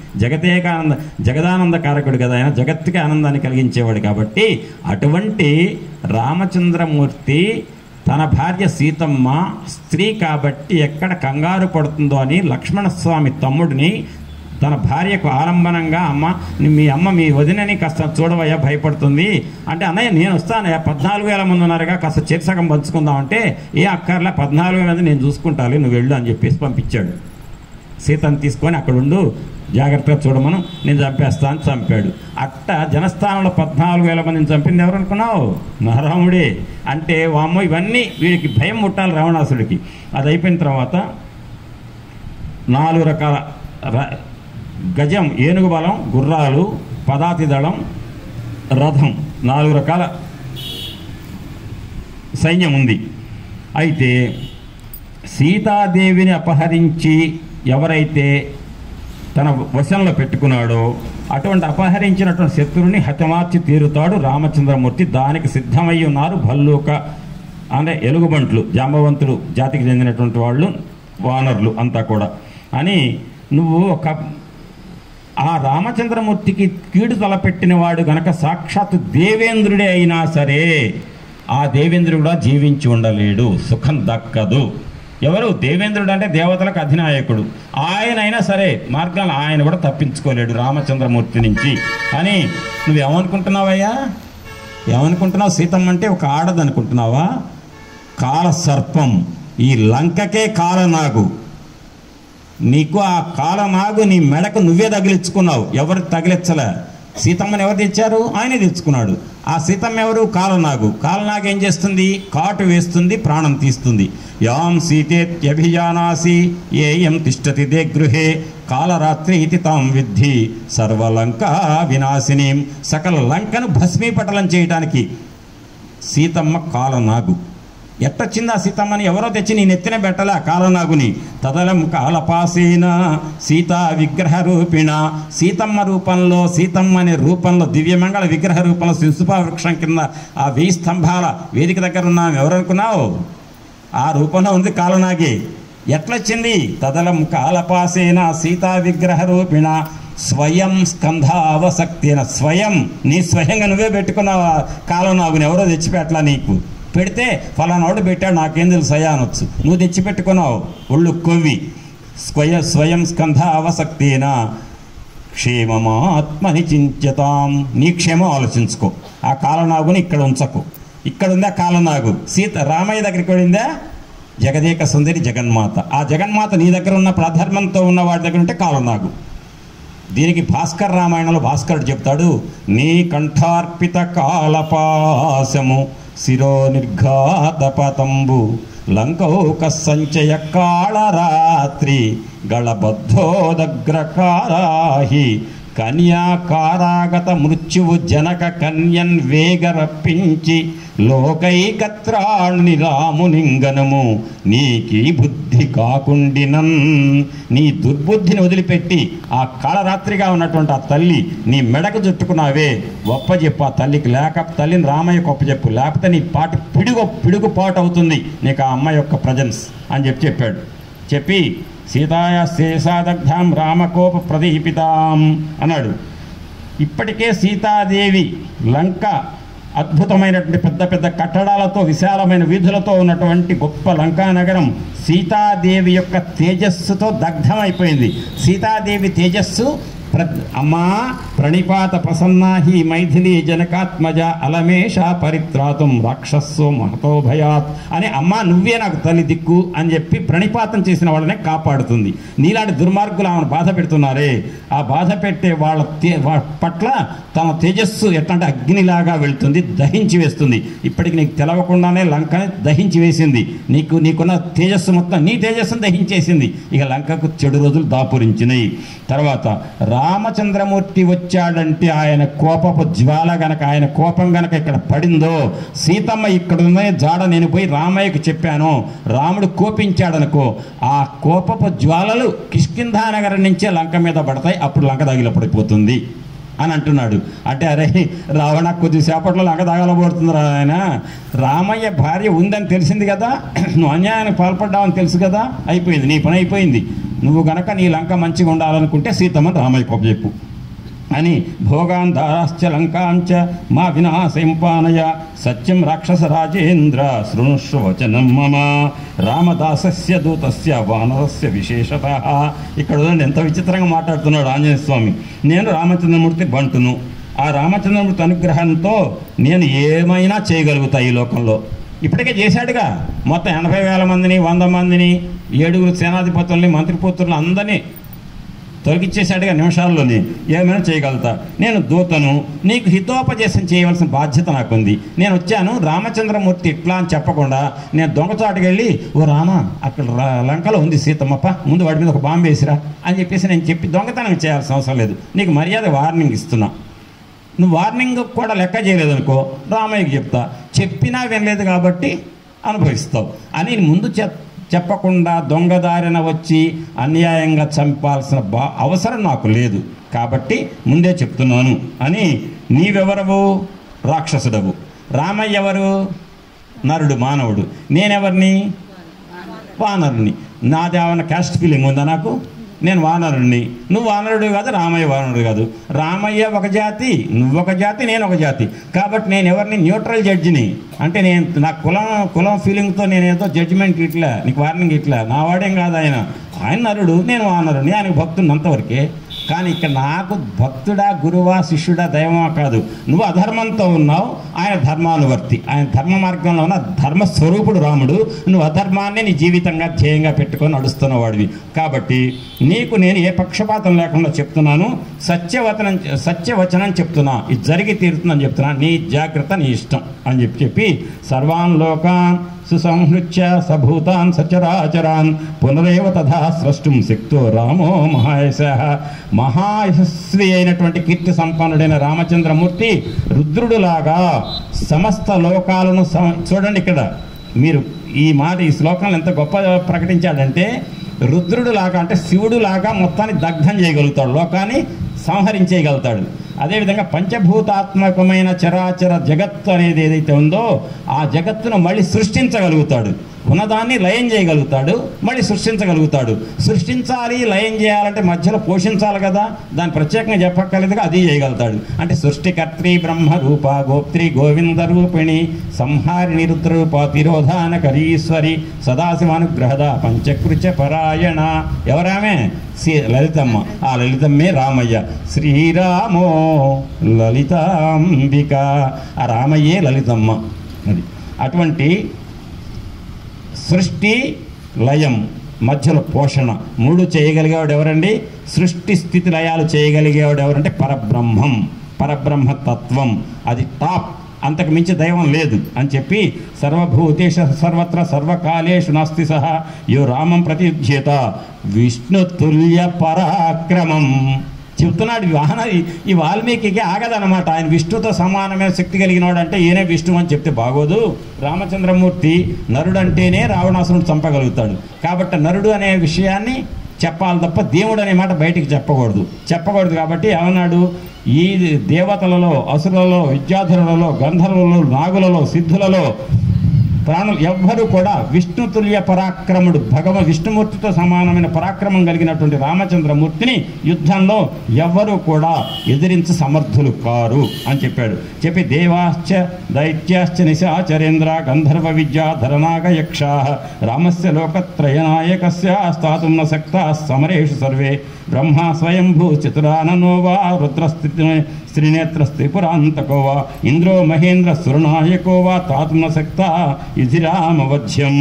జగదానంద కారకుడు కదా ఆయన, జగత్తుకే ఆనందాన్ని కలిగించేవాడు. కాబట్టి అటువంటి రామచంద్రమూర్తి తన భార్య సీతమ్మ స్త్రీ కాబట్టి ఎక్కడ కంగారు పడుతుందో అని లక్ష్మణస్వామి తమ్ముడిని తన భార్యకు ఆలంబనంగా, మీ అమ్మ మీ వదినని కాస్త చూడవయ్యా భయపడుతుంది అంటే, అన్నయ్య నేను వస్తానయ్యా 14,000 మంది ఉన్నారుగా, కాస్త చేర్సగం పంచుకుందామంటే, ఏ అక్కర్లా 14,000 మంది నేను చూసుకుంటాను, నువ్వు వెళ్ళు అని చెప్పేసి పంపించాడు. సీతను తీసుకొని అక్కడ ఉండు, జాగ్రత్తగా చూడమను, నేను చంపేస్తా అని చంపాడు. అట్ట జనస్థానంలో 14,000 మందిని చంపింది ఎవరు అనుకున్నావు? రాముడే. అంటే వామ్మో ఇవన్నీ వీడికి భయం ముట్టాలి రావణాసుడికి. అది అయిపోయిన తర్వాత 4 రకాల గజం ఏనుగు బలం, గుర్రాలు, పదాతి దళం, రథం, 4 రకాల సైన్యం ఉంది. అయితే సీతాదేవిని అపహరించి ఎవరైతే తన వశంలో పెట్టుకున్నాడో అటువంటి అపహరించినటువంటి శత్రువుని హతమార్చి తీరుతాడు రామచంద్రమూర్తి. దానికి సిద్ధమై ఉన్నారు భల్లూక అంటే ఎలుగుబంట్లు, జాంబవంతులు జాతికి చెందినటువంటి వాళ్ళు, వానరులు అంతా కూడా అని. నువ్వు ఆ రామచంద్రమూర్తికి కీడు తలపెట్టిన వాడు గనక సాక్షాత్తు దేవేంద్రుడే అయినా సరే ఆ దేవేంద్రుడు కూడా జీవించి ఉండలేడు, సుఖం దక్కదు. ఎవరు? దేవేంద్రుడు అంటే దేవతలకు అధినాయకుడు. ఆయన అయినా సరే మార్గాలు ఆయన కూడా తప్పించుకోలేడు రామచంద్రమూర్తి నుంచి అని. నువ్వేమనుకుంటున్నావయ్యా? ఏమనుకుంటున్నావు? సీతమ్మ అంటే ఒక ఆడదనుకుంటున్నావా? కాల సర్పం, ఈ లంకకే కాలనాగు. నీకు ఆ కాలనాగు నీ మెడకు నువ్వే తగిలించుకున్నావు, ఎవరికి తగిలించలే. సీతమ్మని ఎవరు తెచ్చారు? ఆయనే తెచ్చుకున్నాడు. ఆ సీతమ్మ ఎవరు? కాలనాగు. కాలనాగు ఏం చేస్తుంది? కాటు వేస్తుంది, ప్రాణం తీస్తుంది. యాం సీతేత్యభిజానాసి ఏయం తిష్టతి దే గృహే కాలరాత్రి ఇది తాం విద్ధి సర్వలంకా వినాశినీం. సకల లంకను భస్మీపటలం చేయటానికి సీతమ్మ కాలనాగు. ఎట్టొచ్చింది ఆ సీతమ్మని? ఎవరో తెచ్చి నీ నెత్తిన పెట్టలే కాలనాగుని. తదలం కాలపాసేన సీతా విగ్రహ రూపిణ. సీతమ్మ రూపంలో, సీతమ్మ అనే రూపంలో, దివ్యమంగళ విగ్రహ రూపంలో శిశుపా వృక్షం కింద ఆ 1000 స్తంభాల వేదిక దగ్గర ఉన్నాం. ఎవరనుకున్నావు? ఆ రూపంలో ఉంది కాలనాగి. ఎట్లొచ్చింది? తదలం కాలపాసేన సీతా విగ్రహ రూపిణ స్వయం స్కంధావసక్తిన. నీ స్వయంగా నువ్వే పెట్టుకున్నావు కాలనాగుని, ఎవరో తెచ్చిపెట్టలా. నీకు పెడితే ఫలానాడు పెట్టాడు నాకేం తెలుసయ్యా అనొచ్చు. నువ్వు తెచ్చిపెట్టుకున్నావు ఒళ్ళు కొవ్వి. స్వయం స్కంధ అవసక్తేన క్షేమమాత్మని చింత్యతాం. నీ క్షేమం ఆలోచించుకో. ఆ కాలనాగుని ఇక్కడ ఉంచకు. ఇక్కడ ఉందా కాలనాగు? రామయ్య దగ్గరికి వెళ్ళిందా? జగదేక సుందరి జగన్మాత. ఆ జగన్మాత నీ దగ్గర ఉన్నప్పుడు అధర్మంతో ఉన్న వాడి దగ్గర ఉంటే కాలనాగు. దీనికి భాస్కర్ రామాయణంలో భాస్కరుడు చెప్తాడు, నీ కంఠార్పిత కాలపాశము శిరో నిర్ఘాతపతంబు లంకౌక సంచయ కాళరాత్రి గళబద్ధోదగ్రకారాహి కన్యాకారాగత మృత్యువు జనక కన్యన్ వేగరప్పించి లోకైకత్రాణి రామునింగనము నీకీ బుద్ధి కాకుండినన్. నీ దుర్బుద్ధిని వదిలిపెట్టి ఆ కాళరాత్రిగా ఉన్నటువంటి ఆ తల్లి నీ మెడకు చుట్టుకున్నావే, ఒప్పజెప్పు ఆ తల్లికి. లేక తల్లిని రామయ్యకు ఒప్పజెప్పు, లేకపోతే నీ పాటి పిడుగుపాటు అవుతుంది నీకు ఆ అమ్మ యొక్క ప్రజెన్స్ అని చెప్పాడు. చెప్పి సీతాయా శేషాదగ్ధాం రామకోప ప్రదీపితాం అన్నాడు. ఇప్పటికే సీతాదేవి లంక అద్భుతమైనటువంటి పెద్ద పెద్ద కట్టడాలతో విశాలమైన వీధులతో ఉన్నటువంటి గొప్ప లంకా నగరం సీతాదేవి యొక్క తేజస్సుతో దగ్ధమైపోయింది. సీతాదేవి తేజస్సు అమ్మా ప్రణిపాత ప్రసన్నాహి మైథిలి జనకాత్మజ అలమేష పరిత్రాతం రాక్షస్సో మహతో భయాత్ అని, అమ్మా నువ్వే నాకు తల్లి దిక్కు అని చెప్పి ప్రణిపాతం చేసిన వాళ్ళనే కాపాడుతుంది. నీలాంటి దుర్మార్గులు ఆమెను బాధ పెడుతున్నారే, ఆ బాధ పెట్టే వాళ్ళ పట్ల తన తేజస్సు ఎట్లాంటి అగ్నిలాగా వెళ్తుంది, దహించి వేస్తుంది. ఇప్పటికి నీకు తెలవకుండానే లంకని దహించి వేసింది. నీకున్న తేజస్సు మొత్తం నీ తేజస్సును దహించేసింది. ఇక లంకకు చెడు రోజులు దాపురించినాయి. తర్వాత రామచంద్రమూర్తి వచ్చాడంటే ఆయన కోపపు జ్వాల గనక, ఆయన కోపం గనక ఇక్కడ పడిందో, సీతమ్మ ఇక్కడున్న జాడ నేను పోయి రామయ్యకు చెప్పాను, రాముడు కోపించాడనుకో, ఆ కోపపు జ్వాలలు కిష్కింధానగరం నుంచే లంక మీద పడతాయి, అప్పుడు లంక తగిలపడిపోతుంది అని అంటున్నాడు. అంటే అరే రావణ కొద్దిసేపట్లో లంక తగలబడుతుంది ఆయన, రామయ్య భార్య ఉందని తెలిసింది కదా, నువ్వు అన్యాయానికి పాల్పడ్డావని తెలుసు కదా, అయిపోయింది, నీ పని అయిపోయింది. నువ్వు గనక నీ లంక మంచిగా ఉండాలనుకుంటే సీతమ్మని రామయ్య చెప్పు అని భోగాన్ దారాశ్చ లంకాంచ మా వినాశంపానయ సత్యం రాక్షస రాజేంద్ర శృణుష్వ వచనం మమ రామదాసస్య దూతస్య వానరస్య విశేషత. ఇక్కడ ఎంత విచిత్రంగా మాట్లాడుతున్నాడు ఆంజనేయ స్వామి. నేను రామచంద్రమూర్తి బంటును, ఆ రామచంద్రమూర్తి అనుగ్రహంతో నేను ఏమైనా చేయగలుగుతా ఈ లోకంలో. ఇప్పటికే చేశాడుగా, మొత్తం 80,000 మందిని 100 మందిని 7 సేనాధిపతుల్ని మంత్రిపుత్రులు అందరినీ తొలగించేశాడుగా నిమిషాల్లోనే. ఏమైనా చేయగలుగుతా, నేను దూతను, నీకు హితోపదేశం చేయవలసిన బాధ్యత నాకుంది. నేను వచ్చాను రామచంద్రమూర్తి ఇట్లా అని చెప్పకుండా నేను దొంగచాటుకు వెళ్ళి, ఓ రామ అక్కడ లంకలో ఉంది సీతమ్మప్ప, ముందు వాడి మీద ఒక బాంబు వేసిరా అని చెప్పేసి నేను చెప్పి దొంగతనం చేయాల్సిన అవసరం లేదు. నీకు మర్యాద వార్నింగ్ ఇస్తున్నా. నువ్వు వార్నింగ్ కూడా లెక్క చేయలేదనుకో, రామయ్యకి చెప్తా, చెప్పినా వినలేదు కాబట్టి అనుభవిస్తావు అని ముందు చెప్పకుండా దొంగదారిన వచ్చి అన్యాయంగా చంపాల్సిన అవసరం నాకు లేదు, కాబట్టి ముందే చెప్తున్నాను అని. నీవెవరవు? రాక్షసుడవు. రామయ్య ఎవరు? నరుడు, మానవుడు. నేనెవరిని? వానరుని. నాదేమన్నా క్యాస్ట్ ఫీలింగ్ ఉందా నాకు? నేను వానరుణ్ణి, నువ్వు వానరుడు కాదు, రామయ్య వానరుడు కాదు. రామయ్య ఒక జాతి, నువ్వు ఒక జాతి, నేను ఒక జాతి. కాబట్టి నేను ఎవరిని? న్యూట్రల్ జడ్జిని. అంటే నేను నా కులం ఫీలింగ్తో నేను ఏదో జడ్జిమెంట్ ఇట్లా, నీకు వార్నింగ్ ఇట్లా, నా వాడేం కాదు ఆయన. ఆయన నరుడు, నేను వానరుని, ఆయనకు భక్తుని అంతవరకే. కానీ ఇక్కడ నాకు భక్తుడా, గురువా, శిష్యుడా, దైవమా కాదు. నువ్వు అధర్మంతో ఉన్నావు, ఆయన ధర్మానువర్తి, ఆయన ధర్మ మార్గంలో ఉన్న ధర్మస్వరూపుడు రాముడు. నువ్వు అధర్మాన్ని నీ జీవితంగా ధ్యేయంగా పెట్టుకొని నడుస్తున్న వాడివి. కాబట్టి నీకు నేను ఏ పక్షపాతం లేకుండా చెప్తున్నాను, సత్యవచనం చెప్తున్నా, ఇది జరిగి తీరుతుందని చెప్తున్నా, నీ జాగ్రత్త, నీ ఇష్టం అని చెప్పి సర్వాన్ లోకాన్ సుసంహృత్య సభూతాన్ సచరాచరాన్ పునరేవ తథా స్రష్టుం శక్తో రామో మహాయశః. మహాయశస్వి అయినటువంటి కీర్తి సంపన్నుడైన రామచంద్రమూర్తి రుద్రుడులాగా సమస్త లోకాలను చూడండి ఇక్కడ మీరు ఈ మాట, ఈ శ్లోకంలో ఎంత గొప్ప ప్రకటించాడంటే, రుద్రుడులాగా అంటే శివుడులాగా మొత్తాన్ని దగ్ధం చేయగలుగుతాడు, లోకాన్ని సంహరించేయగలుగుతాడు. అదేవిధంగా పంచభూతాత్మకమైన చరాచర జగత్తు అనేది ఏదైతే ఉందో ఆ జగత్తును మళ్ళీ సృష్టించగలుగుతాడు. ఉన్నదాన్ని లయం చేయగలుగుతాడు, మళ్ళీ సృష్టించగలుగుతాడు. సృష్టించాలి, లయం చేయాలంటే మధ్యలో పోషించాలి కదా, దాన్ని ప్రత్యేకంగా చెప్పక్కర్లేదుగా, అది చేయగలుగుతాడు. అంటే సృష్టికర్త్రి బ్రహ్మరూప గోప్త్రి గోవింద రూపిణి సంహారిణి రుద్రరూప తిరోధానకరీశ్వరి సదాశివానుగ్రహద పంచకృచ పరాయణ. ఎవరామే? లలితమ్మ. ఆ లలితమ్మే రామయ్య. శ్రీరామో లలితాంబిక. ఆ రామయ్యే లలితమ్మ. అది అటువంటి సృష్టి లయం మధ్యలో పోషణ మూడు చేయగలిగేవాడు ఎవరండి? సృష్టి స్థితి లయాలు చేయగలిగేవాడు ఎవరంటే పరబ్రహ్మం, పరబ్రహ్మతత్వం. అది టాప్ అంతకు మించి దైవం లేదు అని చెప్పి సర్వభూతేషు సర్వత్ర సర్వకాలేషు నాస్తి సహా యో రామం ప్రతియుధ్యేత విష్ణుతుల్య పరాక్రమం చెప్తున్నాడు. ఈ వాల్మీకి ఆగదనమాట. ఆయన విష్ణుతో సమానమైన శక్తి కలిగినవాడు అంటే ఈయనే విష్ణు అని చెప్తే బాగోదు. రామచంద్రమూర్తి నరుడు అంటేనే రావణాసురుడు చంపగలుగుతాడు కాబట్టి నరుడు అనే విషయాన్ని చెప్పాలి తప్ప దేవుడు అనే మాట బయటికి చెప్పకూడదు కాబట్టి ఏమన్నాడు, ఈ దేవతలలో, అసురులలో, విద్యాధరులలో, గంధర్వులలో, నాగులలో, సిద్ధులలో ప్రాణులు ఎవ్వరూ కూడా విష్ణుతుల్య పరాక్రముడు విష్ణుమూర్తితో సమానమైన పరాక్రమం కలిగినటువంటి రామచంద్రమూర్తిని యుద్ధంలో ఎవ్వరూ కూడా ఎదిరించ సమర్థులు కారు అని చెప్పి దేవాశ్చ దైత్యాశ్చ నిశాచరేంద్ర గంధర్వ విద్యాధరనాగ యక్షా రామస్య లోకత్రయనాయకస్య స్థాతుం న శక్తాః సమరేషు సర్వే బ్రహ్మ స్వయంభూ చతురాననో వా రుద్రస్థితి శ్రీనేత్రస్త్రిపురాంతకో వా ఇంద్రో మహేంద్ర సురనాయకో వా తాతుం న శక్తా ఇది రామవధ్యం.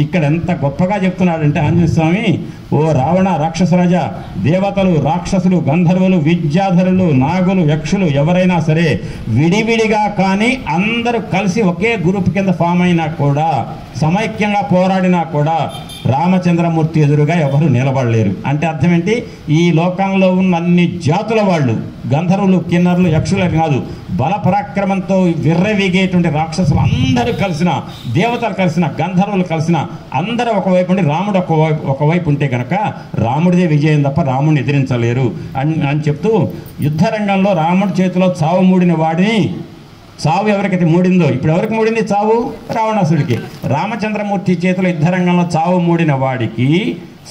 ఇక్కడ ఎంత గొప్పగా చెప్తున్నాడంటే ఆంజనేయ స్వామి, ఓ రావణ రాక్షసరాజ, దేవతలు, రాక్షసులు, గంధర్వులు, విద్యాధరులు, నాగులు, యక్షులు ఎవరైనా సరే విడివిడిగా కానీ అందరూ కలిసి ఒకే గ్రూప్ కింద ఫామ్ అయినా కూడా, సమైక్యంగా పోరాడినా కూడా రామచంద్రమూర్తి ఎదురుగా ఎవరు నిలబడలేరు. అంటే అర్థం ఏంటి, ఈ లోకంలో ఉన్న అన్ని జాతుల వాళ్ళు, గంధర్వులు, కిన్నరులు, యక్షులు కాదు, బల పరాక్రమంతో విర్రవీగేటువంటి రాక్షసులు అందరూ కలిసిన, దేవతలు కలిసిన, గంధర్వులు కలిసిన అందరూ ఒకవైపు ఉండి రాముడు ఒకవైపు ఉంటే కనుక రాముడిదే విజయం తప్ప రాముడిని ఎదిరించలేరు అని చెప్తూ, యుద్ధరంగంలో రాముడి చేతిలో చావు మూడిన వాడిని, చావు ఎవరికైతే మూడిందో, ఇప్పుడు ఎవరికి మూడింది చావు? రావణాసుడికి. రామచంద్రమూర్తి చేతిలో యుద్ధరంగంలో చావు మూడిన వాడికి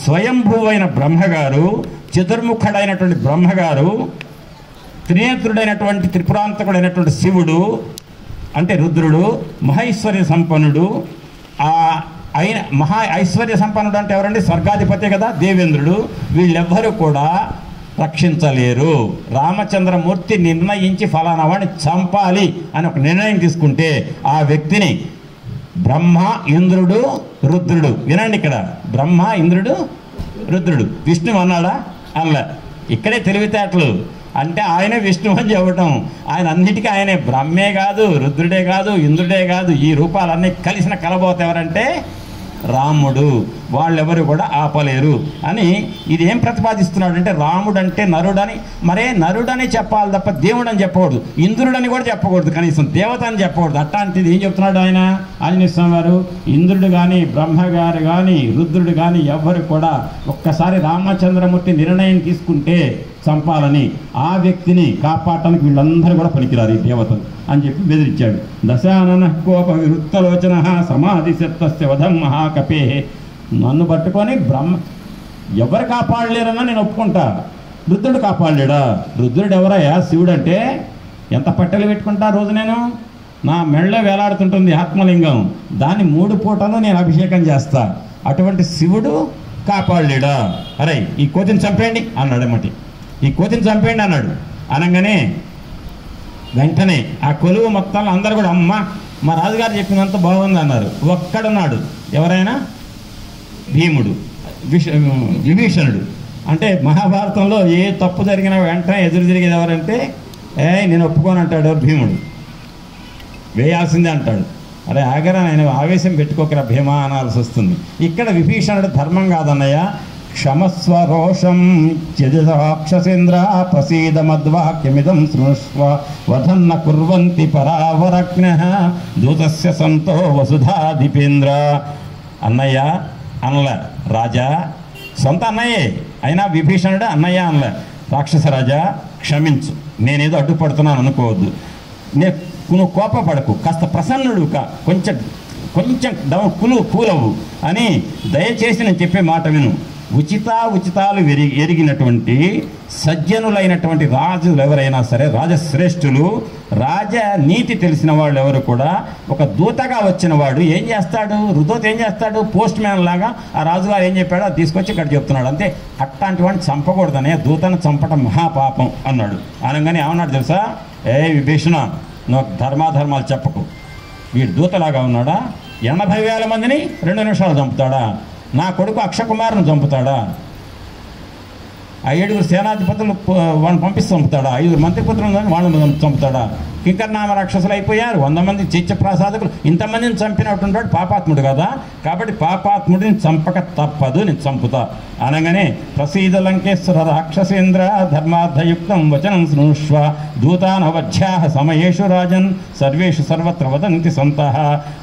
స్వయంభూవైన బ్రహ్మగారు, చతుర్ముఖుడైనటువంటి బ్రహ్మగారు, త్రినేత్రుడైనటువంటి త్రిపురాంతకుడైనటువంటి శివుడు అంటే రుద్రుడు, మహైశ్వర్య సంపన్నుడు, మహా ఐశ్వర్య సంపన్నుడు అంటే ఎవరండి? స్వర్గాధిపతి కదా, దేవేంద్రుడు. వీళ్ళెవ్వరూ కూడా రక్షించలేరు. రామచంద్రమూర్తి నిర్ణయించి ఫలానా వాడిని చంపాలి అని ఒక నిర్ణయం తీసుకుంటే ఆ వ్యక్తిని బ్రహ్మ, ఇంద్రుడు, రుద్రుడు, వినండి ఇక్కడ, బ్రహ్మ, ఇంద్రుడు, రుద్రుడు, విష్ణు అన్నాడా? అనలే. ఇక్కడే తెలివితేటలు. అంటే ఆయనే విష్ణు అని చెప్పటం, ఆయన అన్నిటికీ ఆయనే, బ్రహ్మే కాదు, రుద్రుడే కాదు, ఇంద్రుడే కాదు, ఈ రూపాలన్నీ కలిసిన కలబోత ఎవరంటే రాముడు. వాళ్ళెవరు కూడా ఆపలేరు అని ఇది ఏం ప్రతిపాదిస్తున్నాడు అంటే, రాముడు అంటే నరుడని, మరే నరుడని చెప్పాలి తప్ప దేవుడని చెప్పకూడదు, ఇంద్రుడని కూడా చెప్పకూడదు, కనీసం దేవత అని చెప్పకూడదు. అట్లాంటిది ఏం చెప్తున్నాడు ఆయన ఆంజనేయ స్వామి వారు? ఇంద్రుడు కానీ, బ్రహ్మగారు కానీ, రుద్రుడు కానీ ఎవ్వరు కూడా ఒక్కసారి రామచంద్రమూర్తి నిర్ణయం తీసుకుంటే చంపాలని, ఆ వ్యక్తిని కాపాడటానికి వీళ్ళందరూ కూడా పనికిరారు ఈ దేవతలు అని చెప్పి బెదిరించాడు. దశానన కోప వివృత్తలోచన సమాధి శక్తస్య వధం మహాకపే. నన్ను పట్టుకొని ఎవరు కాపాడలేరన్నా నేను ఒప్పుకుంటా, రుద్రుడు కాపాడలేడా? రుద్రుడు ఎవరయ్యా? శివుడు అంటే ఎంత పట్టెలు పెట్టుకుంటా రోజు నేను, నా మెళ్ళో వేలాడుతుంటుంది ఆత్మలింగం, దాన్ని 3 పూటలు నేను అభిషేకం చేస్తా, అటువంటి శివుడు కాపాడలేడా? అరే ఈ కోతిని చంపేయండి అన్నాడు. ఏమిటి ఈ కోతిని చంపేయండి అన్నాడు. అనగానే వెంటనే ఆ కొలువు మొత్తంలో అందరూ కూడా అమ్మ మా రాజుగారు చెప్పినంత బాగుంది అన్నారు. ఒక్కడున్నాడు, ఎవరైనా? భీముడు, విభీషణుడు. అంటే మహాభారతంలో ఏ తప్పు జరిగినా వెంటనే ఎదురు తిరిగేది ఎవరంటే, నేను ఒప్పుకోను అంటాడు ఎవరు? భీముడు. వేయాల్సిందే అంటాడు. అరే ఆగరా, నేను ఆవేశం పెట్టుకోకరా భీమా అనాల్సి వస్తుంది. ఇక్కడ విభీషణుడు ధర్మం కాదన్నయ్య, క్షమస్వ రోషం త్యజరాక్షసేంద్ర ప్రసీద మద్వాక్యమిదం శృణుష్వ వధన్న కుర్వంతి పరావరజ్ఞః దూతస్య సంతో వసుధాధిపేంద్ర. అన్నయ్య అనలే, రాజా సొంత అన్నయ్యే అయినా విభీషణుడు అన్నయ్య అనలే. రాక్షసరాజా క్షమించు, నేనేదో అడ్డుపడుతున్నాను అనుకోవద్దు, నువ్వు కోపపడకు, కాస్త ప్రసన్నుడు, కొంచెం కూలవు అని దయచేసి నేను చెప్పే మాట విను. ఉచితాలు ఎరిగినటువంటి సజ్జనులైనటువంటి రాజులు ఎవరైనా సరే, రాజశ్రేష్ఠులు, రాజనీతి తెలిసిన వాళ్ళు ఎవరు కూడా, ఒక దూతగా వచ్చిన వాడు ఏం చేస్తాడు? దూత ఏం చేస్తాడు? పోస్ట్ మ్యాన్ లాగా ఆ రాజుగారు ఏం చెప్పాడో అది తీసుకొచ్చి ఇక్కడ చెప్తున్నాడు అంతే. అట్లాంటి వాడిని చంపకూడదనే, దూతను చంపటం మహాపాపం అన్నాడు. అనగానే ఏమన్నాడు తెలుసా? విభీషణ, నువ్వు ధర్మాధర్మాలు చెప్పకు, వీడు దూతలాగా ఉన్నాడా? 80,000 మందిని 2 నిమిషాలు చంపుతాడా? నా కొడుకు అక్షకుమారుని చంపుతాడా? 7 సేనాధిపతులు వాడిని పంపిస్తూ చంపుతాడా? 5 మంత్రిపుత్రులు వాళ్ళని చంపుతాడా? కింకర్నామ రాక్షసులు అయిపోయారు. 100 మంది చిత్యప్రసాదకులు, ఇంతమందిని చంపినటువంటి పాపాత్ముడు కదా. కాబట్టి పాపాత్ముడిని చంపక తప్పదు, నేను చంపుతా అనగానే ప్రసీద లంకేశ్వర రాక్షసేంద్ర ధర్మార్థయుక్తం వచనం శృణుష్వ దూతానవధ్యాః సమయేషు రాజన్ సర్వేషు సర్వత్ర వదంతి సంతః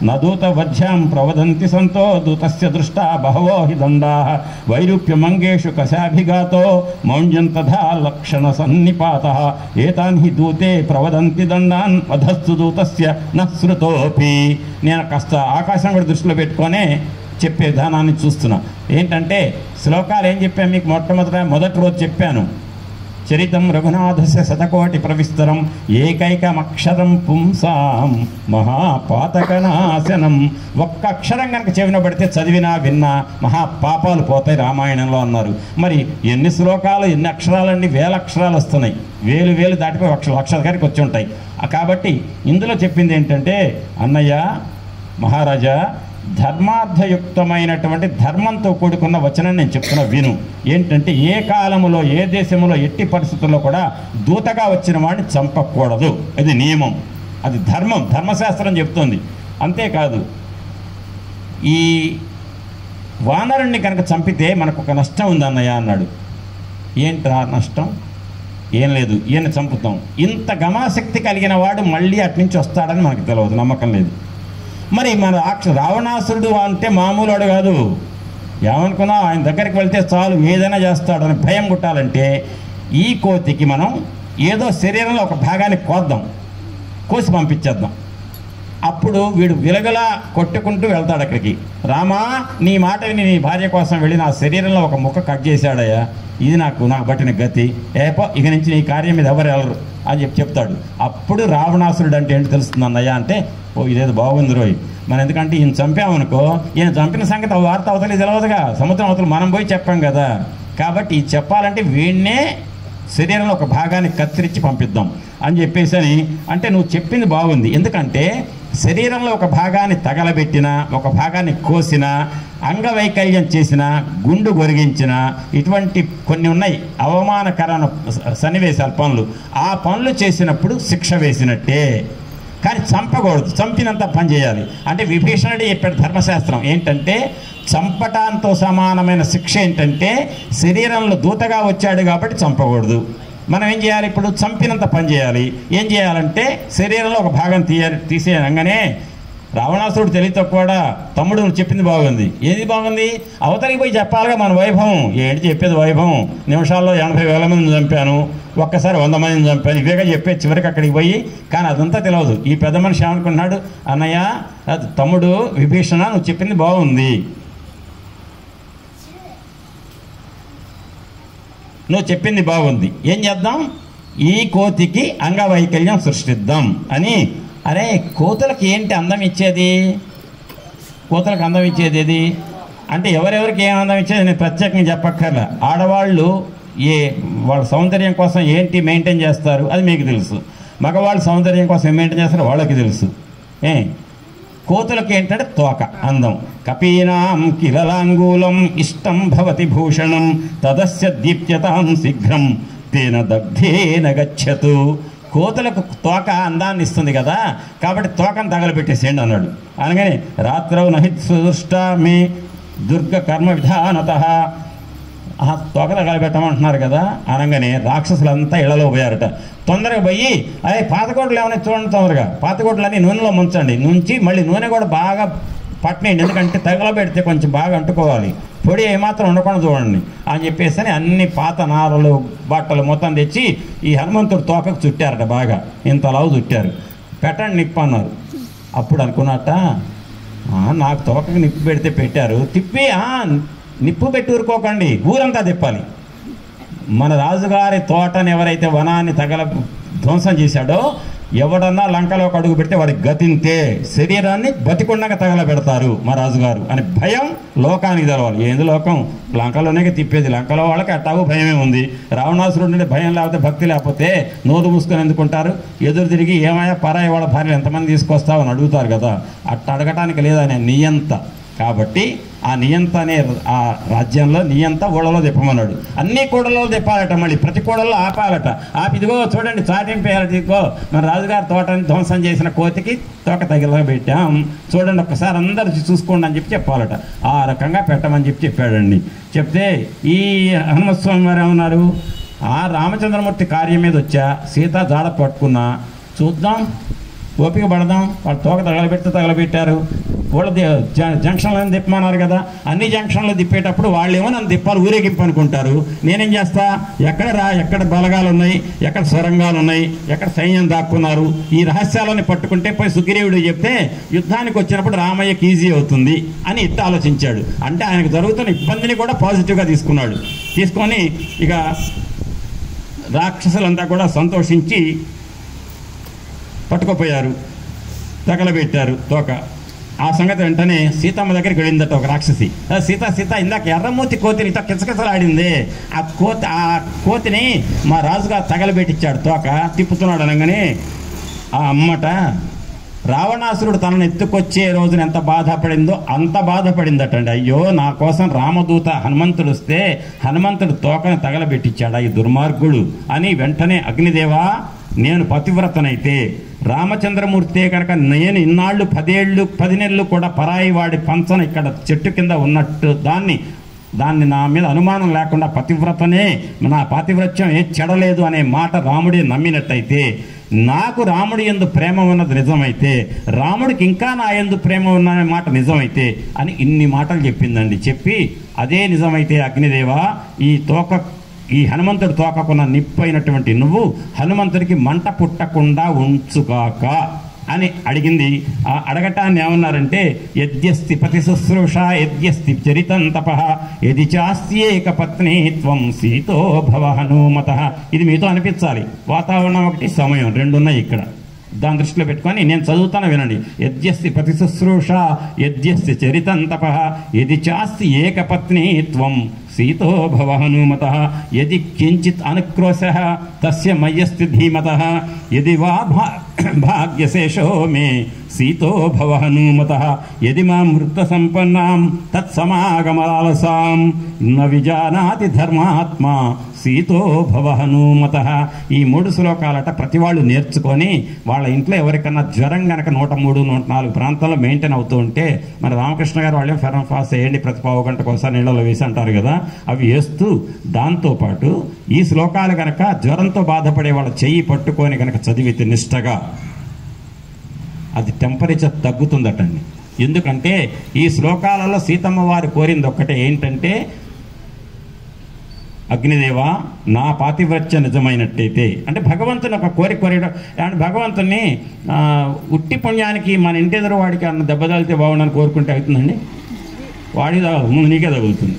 న దూతవధ్యాం ప్రవదంతి సంతో దూతస్య దృష్టా బహవో హి దండాః వైరూప్యమంగేషు కశాభిఘాతో మౌంజం తథా లక్షణ సన్నిపాతః ఏతాన్ హి దూతే ప్రవదంతి దండాన్ వధస్తు దూతస్య న శ్రుతోపి. నేను కాస్త ఆకాశం కూడా దృష్టిలో పెట్టుకొనే చెప్పే విధానాన్ని చూస్తున్నా. ఏంటంటే శ్లోకాలు ఏం చెప్పాను మీకు మొదటి రోజు చెప్పాను. చరితం రఘునాథస్య శతకోటి ప్రవిస్తరం ఏకైకమక్షరం పుంసాం మహాపాతకనాశనం. ఒక్క అక్షరం కనుక చెవిన పడితే చదివినా విన్నా మహాపాపాలు పోతాయి రామాయణంలో అన్నారు. మరి ఎన్ని శ్లోకాలు, ఎన్ని అక్షరాలన్నీ, వేల అక్షరాలు వస్తున్నాయి. వేలు దాటిపోయి లక్షల దగ్గరికి వచ్చి ఉంటాయి. కాబట్టి ఇందులో చెప్పింది ఏంటంటే, అన్నయ్య మహారాజా, ధర్మార్థయుక్తమైనటువంటి ధర్మంతో కూడుకున్న వచనం నేను చెప్తున్నా విను. ఏంటంటే ఏ కాలములో ఏ దేశంలో ఎట్టి పరిస్థితుల్లో కూడా దూతగా వచ్చిన వాడిని చంపకూడదు. ఇది నియమం, అది ధర్మం, ధర్మశాస్త్రం చెప్తోంది. అంతేకాదు ఈ వానరుణ్ణి కనుక చంపితే మనకు ఒక నష్టం ఉంది అన్నయ్య అన్నాడు. ఏంట్రా నష్టం? ఏం లేదు, ఈయన చంపుతాం. ఇంత గమాశక్తి కలిగిన వాడు మళ్ళీ అట్నుంచి వస్తాడని మనకు తెలియదు, నమ్మకం లేదు. మరి మన రావణాసురుడు అంటే మామూలు వాడు కాదు. ఏమనుకున్నా ఆయన దగ్గరికి వెళ్తే చాలు ఏదైనా చేస్తాడని భయం పుట్టాలంటే ఈ కోతికి మనం ఏదో శరీరంలో ఒక భాగాన్ని కోసి పంపించేద్దాం. అప్పుడు వీడు విలగలా కొట్టుకుంటూ వెళ్తాడు అక్కడికి. రామా, నీ మాట విని నీ భార్య కోసం వెళ్ళి నా శరీరంలో ఒక ముక్క కట్ చేశాడయ్యా, ఇది నాకు పట్టిన గతి, ఏపో ఇక నుంచి నీ కార్యం మీద ఎవరు వెళ్ళరు అని చెప్తాడు. అప్పుడు రావణాసురుడు అంటే ఏంటి తెలుస్తుంది అన్నయ్య అంటే, ఓ ఇదేదో బాగుంది రోయ్. మనం ఎందుకంటే ఈయన చంపామనుకో, ఈయన చంపిన సంగతి వార్త అవతలి తెలియదుగా, సముద్రం అవతలు మనం పోయి చెప్పాం కదా. కాబట్టి ఇది చెప్పాలంటే వీడినే శరీరంలో ఒక భాగాన్ని కత్తిరించి పంపిద్దాం అని చెప్పేసి అంటే నువ్వు చెప్పింది బాగుంది. ఎందుకంటే శరీరంలో ఒక భాగాన్ని తగలబెట్టినా, ఒక భాగాన్ని కోసినా, అంగవైకల్యం చేసిన, గుండు గొరిగించిన, ఇటువంటి కొన్ని ఉన్నాయి అవమానకరమైన సన్నివేశాలు, పనులు. ఆ పనులు చేసినప్పుడు శిక్ష వేసినట్టే. కానీ చంపకూడదు, చంపినంత పని చేయాలి. అంటే విభీషణుడు చెప్పాడు ధర్మశాస్త్రం ఏంటంటే, చంపటాంతో సమానమైన శిక్ష ఏంటంటే శరీరంలో దూతగా వచ్చాడు కాబట్టి చంపకూడదు. మనం ఏం చేయాలి? ఇప్పుడు చంపినంత పని చేయాలి. ఏం చేయాలంటే శరీరంలో ఒక భాగం తీసేయగానే రావణాసురుడు తెలియతో కూడా, తమ్ముడు నువ్వు చెప్పింది బాగుంది. ఏది బాగుంది? అవతలికి పోయి చెప్పాలిగా మన వైభవం. ఏంటి చెప్పేది వైభవం? నిమిషాల్లో 80,000 మందిని చంపాను, ఒక్కసారి 100 మందిని చంపాను, ఇవేగా చెప్పే చివరికి అక్కడికి పోయి. కానీ అదంతా తెలియదు. ఈ పెద్ద మనిషి ఏమనుకున్నాడు, అన్నయ్య తమ్ముడు విభీషణ నువ్వు చెప్పింది బాగుంది, నువ్వు చెప్పింది బాగుంది, ఏం చేద్దాం? ఈ కోతికి అంగవైకల్యం సృష్టిద్దాం అని. అరే కోతులకి ఏంటి అందం ఇచ్చేది? కోతులకు అందం ఇచ్చేది ఏది అంటే ఎవరెవరికి ఏం అందం ఇచ్చేది నేను ప్రత్యేకంగా చెప్పక్కర్లే. ఆడవాళ్ళు వాళ్ళ సౌందర్యం కోసం ఏంటి మెయింటైన్ చేస్తారు అది మీకు తెలుసు. మగవాళ్ళు సౌందర్యం కోసం ఏం మెయింటైన్ చేస్తారో వాళ్ళకి తెలుసు. కోతులకి ఏంటంటే తోక అందం. కపీనాం కిలలాంగూలం ఇష్టం భవతి భూషణం తదస్య దీప్యతాం శీఘ్రం తేన దగ్ధేన గచ్చతు. కోతులకు తోక అందాన్ని ఇస్తుంది కదా, కాబట్టి తోకను తగలబెట్టేసేయండి అన్నాడు. అనగానే రాత్రౌ నహిత్ సుదృష్టామి దుర్గ కర్మ విధానత, తోక తగలబెట్టమంటున్నారు కదా అనగానే రాక్షసులంతా ఇళ్లలో పోయారట. తొందరగా పోయి అదే పాతకోటలు ఏమైనా చూడండి, తొందరగా పాతకోటలన్నీ నూనెలో ముంచండి, నుంచి మళ్ళీ నూనె కూడా బాగా పట్టనేయండి, ఎందుకంటే తగలబెడితే కొంచెం బాగా అంటుకోవాలి, పొడి ఏమాత్రం ఉండకుండా చూడండి అని చెప్పేసి అన్ని పాత నారలు బట్టలు మొత్తం తెచ్చి ఈ హనుమంతుడు తోకకు చుట్టారట. బాగా ఇంతలావు చుట్టారు. పెట్టండి నిప్పు అన్నారు. అప్పుడు అనుకున్నట్ట, నాకు తోకకు నిప్పు పెడితే పెట్టారు, తిప్పి నిప్పు పెట్టి ఊరుకోకండి, ఊరంతా తిప్పాలి. మన రాజుగారి తోటని ఎవరైతే వనాన్ని ధ్వంసం చేశాడో ఎవడన్నా లంకలోకి అడుగు పెడితే వాడికి గతింతే, శరీరాన్ని బతికుండగా తగలబెడతారు మా రాజుగారు అని భయం లోకానికి తెలవాలి. ఏంది లోకం? లంకలోనే తిప్పేది. లంకలో వాళ్ళకి అట్టాగు భయమే ఉంది. రావణాసురుడు అంటే భయం లేకపోతే భక్తి లేకపోతే నోరు మూసుకొని ఎందుకుంటారు? ఎదురు తిరిగి ఏమయ్యా పరాయి వాళ్ళ భార్యలు ఎంతమంది తీసుకొస్తావు అని అడుగుతారు కదా. అట్ట అడగటానికి లేదా నియంత కాబట్టి ఆ నియంత అనే ఆ రాజ్యంలో నియంత ఊళ్ళలో తిప్పమన్నాడు. అన్ని కూడల్లో తిప్పాలట, మళ్ళీ ప్రతి కూడల్లో ఆపాలట. ఇదిగో చూడండి చాటింపేయాలట, ఇదిగో మన రాజుగారి తోటని ధ్వంసం చేసిన కోతికి తోక తగిలబెట్టాం, చూడండి ఒక్కసారి అందరూ చూసుకోండి అని చెప్పాలట. ఆ రకంగా పెట్టమని చెప్పాడండి. చెప్తే ఈ హనుమస్వామి వారు ఏమన్నారు, ఆ రామచంద్రమూర్తి కార్యం మీద వచ్చా, సీత జాడ పట్టుకున్నా, చూద్దాం ఓపిక పడదాం, వాళ్ళు తోక తగలబెట్టారు, వాళ్ళ జంక్షన్లో తిప్పమన్నారు కదా, అన్ని జంక్షన్లు తిప్పేటప్పుడు వాళ్ళేమో నన్ను తిప్పాలి ఊరేగింపు అనుకుంటారు. నేనేం చేస్తా, ఎక్కడ బలగాలు ఉన్నాయి, ఎక్కడ సొరంగాలు ఉన్నాయి, ఎక్కడ సైన్యం దాక్కున్నారు, ఈ రహస్యాలని పట్టుకుంటే పోయి సుగ్రీవుడు చెప్తే యుద్ధానికి వచ్చినప్పుడు రామయ్యకి ఈజీ అవుతుంది అని ఇట్ట ఆలోచించాడు. అంటే ఆయనకు జరుగుతున్న ఇబ్బందిని కూడా పాజిటివ్గా తీసుకొని ఇక రాక్షసులంతా కూడా సంతోషించి పట్టుకుపోయారు, తగలబెట్టారు తోక. ఆ సంగతి వెంటనే సీతమ్మ దగ్గరికి వెళ్ళిందట ఒక రాక్షసి. సీత ఇందాక ఎర్రమూతి కోతిని ఇట్లా కిసకిసలాడింది, ఆ కోతిని మా రాజుగా తగలబెట్టించాడు, తోక తిప్పుతున్నాడు అనగానే ఆ అమ్మట రావణాసురుడు తనను ఎత్తుకొచ్చే రోజున ఎంత బాధపడిందో అంత బాధపడిందటండి. అయ్యో నా కోసం రామదూత హనుమంతుడు వస్తే హనుమంతుడు తోకను తగలబెట్టించాడా ఈ దుర్మార్గుడు అని వెంటనే అగ్నిదేవా, నేను పతివ్రతనైతే రామచంద్రమూర్తే కనుక నేను ఇన్నాళ్ళు 10 నెలలు కూడా పరాయి వాడి పంచన ఇక్కడ చెట్టు కింద ఉన్నట్టు దాన్ని నా మీద అనుమానం లేకుండా పతివ్రతనే, నా పాతివ్రత్యం ఏ చెడలేదు అనే మాట రాముడే నమ్మినట్టయితే, నాకు రాముడి యందు ప్రేమ ఉన్నది నిజమైతే, రాముడికి ఇంకా నా యందు ప్రేమ ఉన్న మాట నిజమైతే అని ఇన్ని మాటలు చెప్పిందండి. చెప్పి అదే నిజమైతే అగ్నిదేవా, ఈ హనుమంతుడి తోకకున్న నిప్పైనటువంటి నువ్వు హనుమంతుడికి మంట పుట్టకుండా ఉంచుగాక అని అడిగింది. ఆ అడగటాన్ని ఏమన్నారంటే, యద్యస్తి పతి శుశ్రూష యద్యస్తి చరితం తపః యది చాస్త్యేక పత్ని త్వం సీతో భవ హనుమత. ఇది మీతో అనిపించాలి. వాతావరణం ఒకటి, సమయం రెండు ఉన్నాయి ఇక్కడ. దాని దృష్టిలో పెట్టుకొని నేను చదువుతాను వినండి. యద్యస్తి పతి శుశ్రూష యద్యస్తి చరితం తపః యది చాస్తి ఏకపత్ని త్వం సీతో భవ హనుమత. యది కించిత్ అనుక్రోశః తస్య మయ్యస్తి ధీమతః యది వా భాగ్యశేషో మే సీతో భవ హనుమత. యది మాం వృత్త సంపన్నాం తత్సమాగమలాలసాం న విజానాతి ధర్మాత్మా సీతో భవ హనుమత. ఈ 3 శ్లోకాలట ప్రతి వాళ్ళు నేర్చుకొని వాళ్ళ ఇంట్లో ఎవరికన్నా జ్వరం గనక 103, 104 ప్రాంతాల్లో మెయింటైన్ అవుతూ ఉంటే, మన రామకృష్ణ గారు వాళ్ళే ఫెర్నఫాస్ వేయండి ప్రతి పావు గంటకు ఒకసారి నీళ్ళలో వేసి అంటారు కదా, అవి వేస్తూ దాంతోపాటు ఈ శ్లోకాలు గనక జ్వరంతో బాధపడే వాళ్ళ చెయ్యి పట్టుకొని గనక చదివితే నిష్టగా అది టెంపరేచర్ తగ్గుతుందటండి. ఎందుకంటే ఈ శ్లోకాలలో సీతమ్మ వారు కోరింది ఒక్కటే, ఏంటంటే అగ్నిదేవ నా పాతివ్రత్య నిజమైనట్టయితే, అంటే భగవంతుని ఒక కోరిక అంటే భగవంతుని ఉట్టి పుణ్యానికి మన ఇంటి ఎదురు వాడికి అన్న దెబ్బ తగిలితే బాగుండని కోరుకుంటే అవుతుందండి, వాడి ముందు నీకే తగులుతుంది.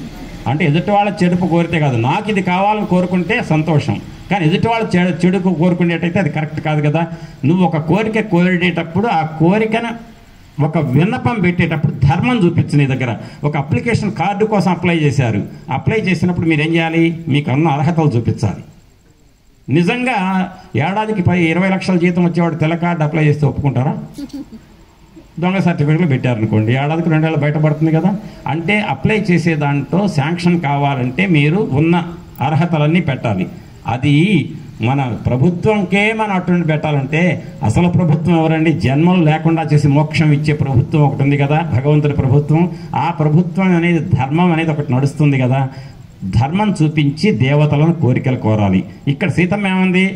అంటే ఎదుటి వాళ్ళ చెడుపు కోరితే కాదు, నాకు ఇది కావాలని కోరుకుంటే సంతోషం, కానీ ఎదుటి వాళ్ళ చెడుకు కోరుకునేటైతే అది కరెక్ట్ కాదు కదా. నువ్వు ఒక కోరిక కోరేటప్పుడు ఆ కోరికను ఒక విన్నపం పెట్టేటప్పుడు ధర్మం చూపించు. నీ దగ్గర ఒక అప్లికేషన్ కార్డు కోసం అప్లై చేశారు, అప్లై చేసినప్పుడు మీరు ఏం చేయాలి, మీకు అన్న అర్హతలు చూపించాలి. నిజంగా ఏడాదికి 20 లక్షల జీతం వచ్చేవాడు తెల్ల కార్డు అప్లై చేస్తే ఒప్పుకుంటారా? దొంగ సర్టిఫికెట్లు పెట్టారనుకోండి, ఏడాదికి 2 ఏళ్ళు బయటపడుతుంది కదా. అంటే అప్లై చేసే దాంట్లో శాంక్షన్ కావాలంటే మీరు ఉన్న అర్హతలన్నీ పెట్టాలి. అది మన ప్రభుత్వంకే మనం అటువంటి పెట్టాలంటే అసలు ప్రభుత్వం ఎవరండి? జన్మలు లేకుండా చేసి మోక్షం ఇచ్చే ప్రభుత్వం ఒకటి ఉంది కదా, భగవంతుడి ప్రభుత్వం. ఆ ప్రభుత్వం అనేది ధర్మం అనేది ఒకటి నడుస్తుంది కదా, ధర్మం చూపించి దేవతలను కోరికలు కోరాలి. ఇక్కడ సీతమ్మ ఏమంది,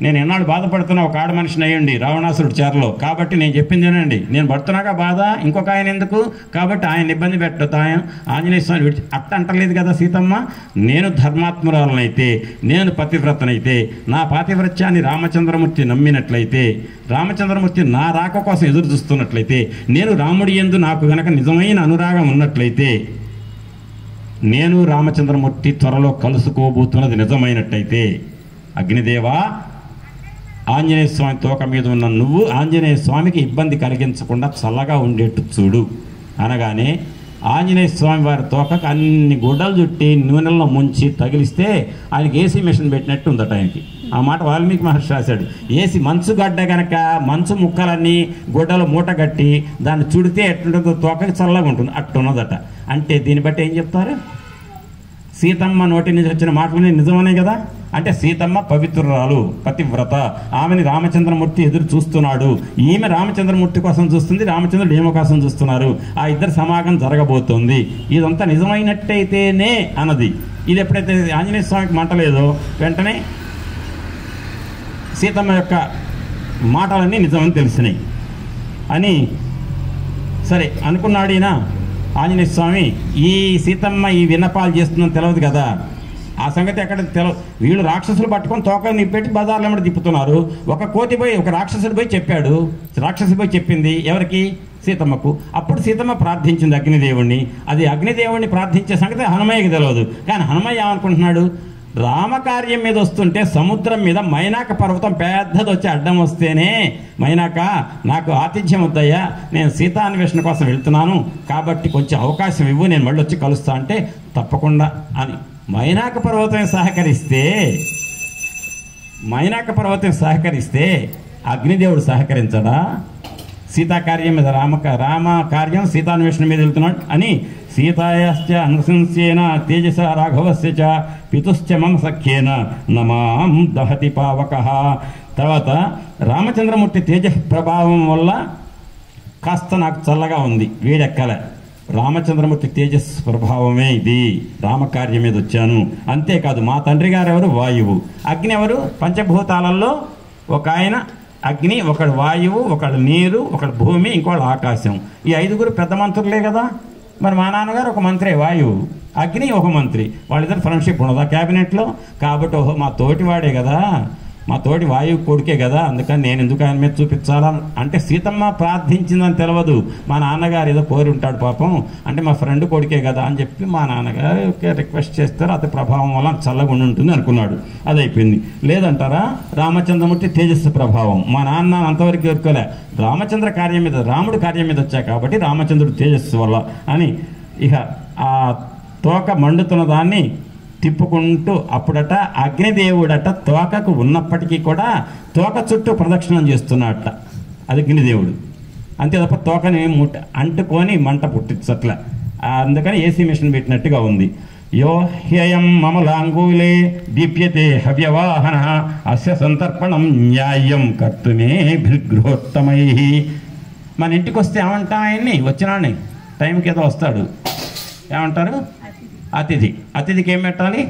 నేను ఎన్నాళ్ళు బాధపడుతున్నా ఒక ఆడ మనిషిని అయ్యండి రావణాసురుడు చేరలో, కాబట్టి నేను చెప్పింది వినండి, నేను పడుతున్నాగా బాధ, ఇంకొక ఆయన ఎందుకు, కాబట్టి ఆయన ఇబ్బంది పెట్టదు, ఆయన ఆంజనేయ స్వామి విడిచి అట్ట అంటలేదు కదా సీతమ్మ. నేను ధర్మాత్మురాలనైతే, నేను పతివ్రతనైతే, నా పాతివ్రత్యాన్ని రామచంద్రమూర్తి నమ్మినట్లయితే, రామచంద్రమూర్తి నా రాక కోసం ఎదురు చూస్తున్నట్లయితే, నేను రాముడి యందు నాకు గనక నిజమైన అనురాగం ఉన్నట్లయితే, నేను రామచంద్రమూర్తి త్వరలో కలుసుకోబోతున్నది నిజమైనట్టయితే, అగ్నిదేవా ఆంజనేయ స్వామి తోక మీద ఉన్న నువ్వు ఆంజనేయ స్వామికి ఇబ్బంది కలిగించకుండా చల్లగా ఉండేట్టు చూడు అనగానే, ఆంజనేయ స్వామి వారి తోకకు అన్ని గుడ్డలు చుట్టి నూనెల్లో ముంచి తగిలిస్తే ఆయనకి ఏసీ మిషన్ పెట్టినట్టు ఉందట ఆయనకి. ఆ మాట వాల్మీకి మహర్షి రాశాడు. వేసి మంచు గడ్డ గనక మంచు ముక్కలన్నీ గుడ్డలు మూట కట్టి దాన్ని చుడితే ఎట్లుంటుందో తోకకి చల్లగా ఉంటుంది, అట్టున్నదట. అంటే దీన్ని బట్టి ఏం చెప్తారు? సీతమ్మ నోటి నుంచి వచ్చిన మాటలన్నీ నిజమనే కదా. అంటే సీతమ్మ పవిత్రురాలు, పతివ్రత, ఆమెని రామచంద్రమూర్తి ఎదురు చూస్తున్నాడు, ఈమె రామచంద్రమూర్తి కోసం చూస్తుంది, రామచంద్రుడు ఈమె కోసం చూస్తున్నారు, ఆ ఇద్దరు సమాగం జరగబోతోంది. ఇదంతా నిజమైనట్టయితేనే అన్నది. ఇది ఎప్పుడైతే ఆంజనేయ స్వామికి మంటలేదో వెంటనే సీతమ్మ యొక్క మాటలన్నీ నిజమని తెలిసినాయి అని సరే అనుకున్నాడు ఈయన. ఆంజనేయ స్వామి ఈ సీతమ్మ ఈ విన్నపాలు చేస్తుందని తెలియదు కదా, ఆ సంగతి ఎక్కడ తెలియదు. వీళ్ళు రాక్షసులు పట్టుకొని తోకలు నిప్పెట్టి బజార్లో ఏమైనా తిప్పుతున్నారు. ఒక రాక్షసుడు పోయి చెప్పాడు, రాక్షసు పోయి చెప్పింది ఎవరికి? సీతమ్మకు. అప్పుడు సీతమ్మ ప్రార్థించింది అగ్నిదేవుణ్ణి. అది అగ్నిదేవుణ్ణి ప్రార్థించే సంగతి హనుమయ్యకి తెలియదు. కానీ హనుమయ్య ఏమనుకుంటున్నాడు? రామకార్యం మీద వస్తుంటే సముద్రం మీద మైనాక పర్వతం పెద్దది వచ్చి అడ్డం వస్తేనే, మైనాక నాకు ఆతిథ్యం వద్దయ్యా, నేను సీతాన్వేషణ కోసం వెళ్తున్నాను కాబట్టి కొంచెం అవకాశం ఇవ్వు, నేను మళ్ళీ వచ్చి కలుస్తా అంటే తప్పకుండా అని మైనాక పర్వతం సహకరిస్తే అగ్నిదేవుడు సహకరించడా? సీతాకార్యం మీద రామకార్యం సీతాన్వేషణ మీద వెళ్తున్నాడు అని సీతాయాశ్చ అనుశంస్యేన తేజస రాఘవస్య చ పితుశ్చ మమ సఖ్యేన నమాం దహతి పావకః. తర్వాత రామచంద్రమూర్తి తేజ ప్రభావం వల్ల కాస్త నాకు చల్లగా ఉంది, వేడెక్కలే. రామచంద్రమూర్తి తేజస్ ప్రభావమే ఇది, రామకార్యం మీద వచ్చాను. అంతేకాదు మా తండ్రి గారు ఎవరు? వాయువు. అగ్ని ఎవరు? పంచభూతాలలో ఒక ఆయన అగ్ని, ఒకడు వాయువు, ఒకడు నీరు, ఒకడు భూమి, ఇంకోడు ఆకాశం. ఈ 5గురు పెద్ద మంత్రులే కదా. మరి మా నాన్నగారు ఒక మంత్రే వాయువు, అగ్ని ఒక మంత్రి, వాళ్ళిద్దరు ఫ్రెండ్షిప్ ఉన్నదా క్యాబినెట్లో? కాబట్టి ఓహో మా తోటివాడే కదా, మా తోటి వాయువు కొడుకే కదా, అందుకని నేను ఎందుకు ఆయన మీద చూపించాలా అంటే సీతమ్మ ప్రార్థించిందని తెలియదు. మా నాన్నగారు ఏదో కోరి ఉంటాడు పాపం, అంటే మా ఫ్రెండ్ కొడుకే కదా అని చెప్పి మా నాన్నగారు రిక్వెస్ట్ చేస్తారు, అతి ప్రభావం వల్ల చల్లగా ఉంటుంది అనుకున్నాడు. అది అయిపోయింది. లేదంటారా? రామచంద్రమూర్తి తేజస్సు ప్రభావం, మా నాన్న అంతవరకు ఎరుకోలే, రామచంద్ర కార్యం మీద, రాముడు కార్యం మీద వచ్చా కాబట్టి రామచంద్రుడు తేజస్సు వల్ల అని ఇక ఆ తోక మండుతున్న దాన్ని తిప్పుకుంటూ అప్పుడట అగ్నిదేవుడట తోకకు ఉన్నప్పటికీ కూడా తోక చుట్టూ ప్రదక్షిణం చేస్తున్నట్ట. అది అగ్నిదేవుడు. అంతే తప్ప తోకని అంటుకొని మంట పుట్టించట్ల. అందుకని ఏసీ మిషన్ పెట్టినట్టుగా ఉంది. యో హ్యయం మమలాంగూలే దీప్యతే హవ్యవాహన అస్య సంతర్పణం న్యాయం కర్తుమే భృగృహోత్తమై. మన ఇంటికి వస్తే ఏమంటాం? ఆయన్ని వచ్చినాన్ని టైంకి ఏదో వస్తాడు, ఏమంటారు? అతిథి. అతిథికి ఏం పెట్టాలి?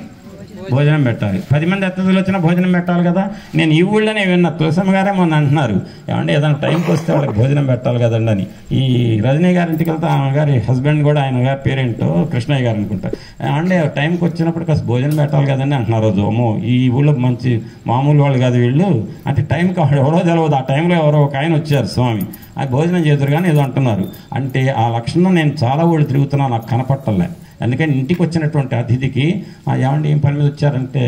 భోజనం పెట్టాలి. 10 మంది అతిథులు వచ్చినా భోజనం పెట్టాలి కదా. నేను ఈ ఊళ్ళోనే విన్నా, తులసమ్మ గారే మొన్న అంటున్నారు, ఏమంటే ఏదైనా టైంకి వస్తే వాళ్ళకి భోజనం పెట్టాలి కదండి అని. ఈ రజనీ గారి ఇంటికి వెళ్తే ఆమె గారి హస్బెండ్ కూడా, ఆయన గారి పేరేంటో కృష్ణయ్య గారు అనుకుంటా, అంటే టైంకి వచ్చినప్పుడు కాస్త భోజనం పెట్టాలి కదండి అంటున్నారు. రోజు అమ్మో ఈ ఊళ్ళో మంచి మామూలు వాళ్ళు కాదు వీళ్ళు అంటే టైంకి ఎవరో తెలియదు. ఆ టైంలో ఎవరో ఒక ఆయన వచ్చారు స్వామి, ఆ భోజనం చేద్దరు కానీ ఏదో అంటున్నారు. అంటే ఆ లక్షణం నేను చాలా ఊళ్ళు తిరుగుతున్నా, నాకు కనపట్టలే. అందుకని ఇంటికి వచ్చినటువంటి అతిథికి ఏమంటే ఏం పని మీద వచ్చారంటే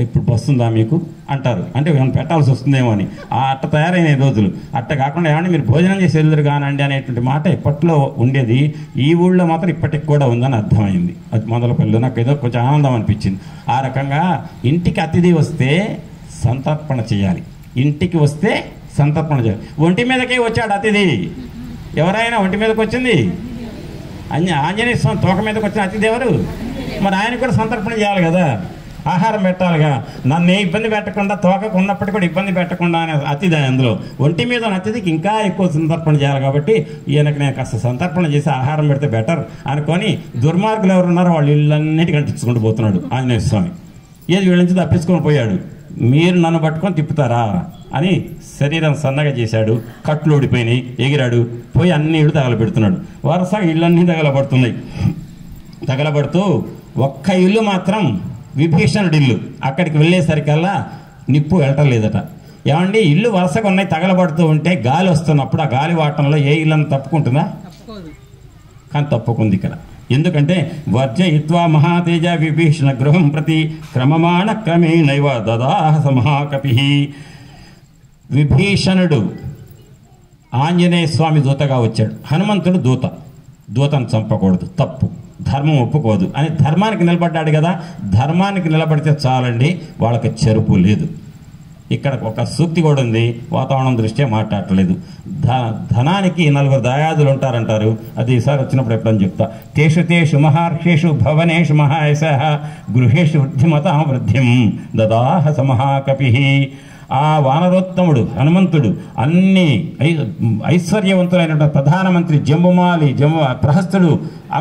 ఇప్పుడు వస్తుందా మీకు అంటారు, అంటే ఏమైనా పెట్టాల్సి వస్తుందేమో అని. అట్ట తయారైన రోజులు. అట్ట కాకుండా ఏమంటే మీరు భోజనం చేసి వెళ్దురు కానండి అనేటువంటి మాట ఇప్పట్లో ఉండేది. ఈ ఊళ్ళో మాత్రం ఇప్పటికి కూడా ఉందని అర్థమైంది. అది మొదలపల్లిలో నాకు ఏదో కొంచెం ఆనందం అనిపించింది. ఆ రకంగా ఇంటికి అతిథి వస్తే సంతర్పణ చేయాలి. ఇంటికి వస్తే సంతర్పణ చేయాలి. ఒంటి మీదకే వచ్చాడు అతిథి. ఎవరైనా ఒంటి మీదకి వచ్చింది? ఆంజనేయ స్వామి తోక మీదకి వచ్చిన అతిథి ఎవరు? మరి ఆయన కూడా సంతర్పణ చేయాలి కదా, ఆహారం పెట్టాలిగా. నన్ను ఏ ఇబ్బంది పెట్టకుండా, తోకకు ఉన్నప్పటికీ కూడా ఇబ్బంది పెట్టకుండా అనే అతిథి. అందులో ఒంటి మీద ఉన్న అతిథికి ఇంకా ఎక్కువ సంతర్పణ చేయాలి కాబట్టి ఈయనకి నేను కాస్త సంతర్పణ చేసి ఆహారం పెడితే బెటర్ అనుకొని దుర్మార్గులు ఎవరున్నారో వాళ్ళు ఇళ్ళన్నిటికీ అంటించుకుంటూ పోతున్నాడు ఆంజనేయ స్వామి. ఏది వీళ్ళ నుంచి తప్పించుకొని పోయాడు. మీరు నన్ను పట్టుకొని తిప్పుతారా అని శరీరం సన్నగా చేశాడు, కట్లు ఊడిపోయినాయి, ఎగిరాడు, పోయి అన్ని ఇళ్ళు తగలబెడుతున్నాడు. వరుసగా ఇళ్ళన్నీ తగలబడుతున్నాయి. తగలబడుతూ ఒక్క ఇల్లు మాత్రం విభీషణుడి ఇల్లు, అక్కడికి వెళ్ళేసరికల్లా నిప్పు వెళ్ళటం లేదట. ఏమండి ఇల్లు వరుసగా ఉన్నాయి, తగలబడుతూ ఉంటే గాలి వస్తున్నప్పుడు ఆ గాలి వాటంలో ఏ ఇల్లు తప్పుకుంటుందా? కానీ తప్పుకుంది ఇక్కడ. ఎందుకంటే వర్జయిత్వా మహాతేజ విభీషణ గృహం ప్రతి క్రమమాణ క్రమేణైవ దదాహ మహాకపి. విభీషణుడు ఆంజనేయ స్వామి దూతగా వచ్చాడు, హనుమంతుడు దూతను చంపకూడదు, తప్పు. ధర్మం ఒప్పుకోదు అని ధర్మానికి నిలబడ్డాడు కదా. ధర్మానికి నిలబడితే చాలండి, వాళ్ళకి చెరుపు లేదు. ఇక్కడ ఒక సూక్తి కూడా ఉంది, వాతావరణం దృష్ట్యా మాట్లాడలేదు. ధనానికి 4 దాయాదులు ఉంటారంటారు. అది ఈసారి వచ్చినప్పుడు ఎప్పుడని చెప్తా. తేషు మహర్షేషు భవనేషు మహాయశ గృహేషు వృద్ధిమతా వృద్ధిం దదాహ సమహాకపి. ఆ వానరోత్తముడు హనుమంతుడు అన్ని ఐశ్వర్యవంతులైనటువంటి ప్రధానమంత్రి జంబుమాలి ప్రహస్తుడు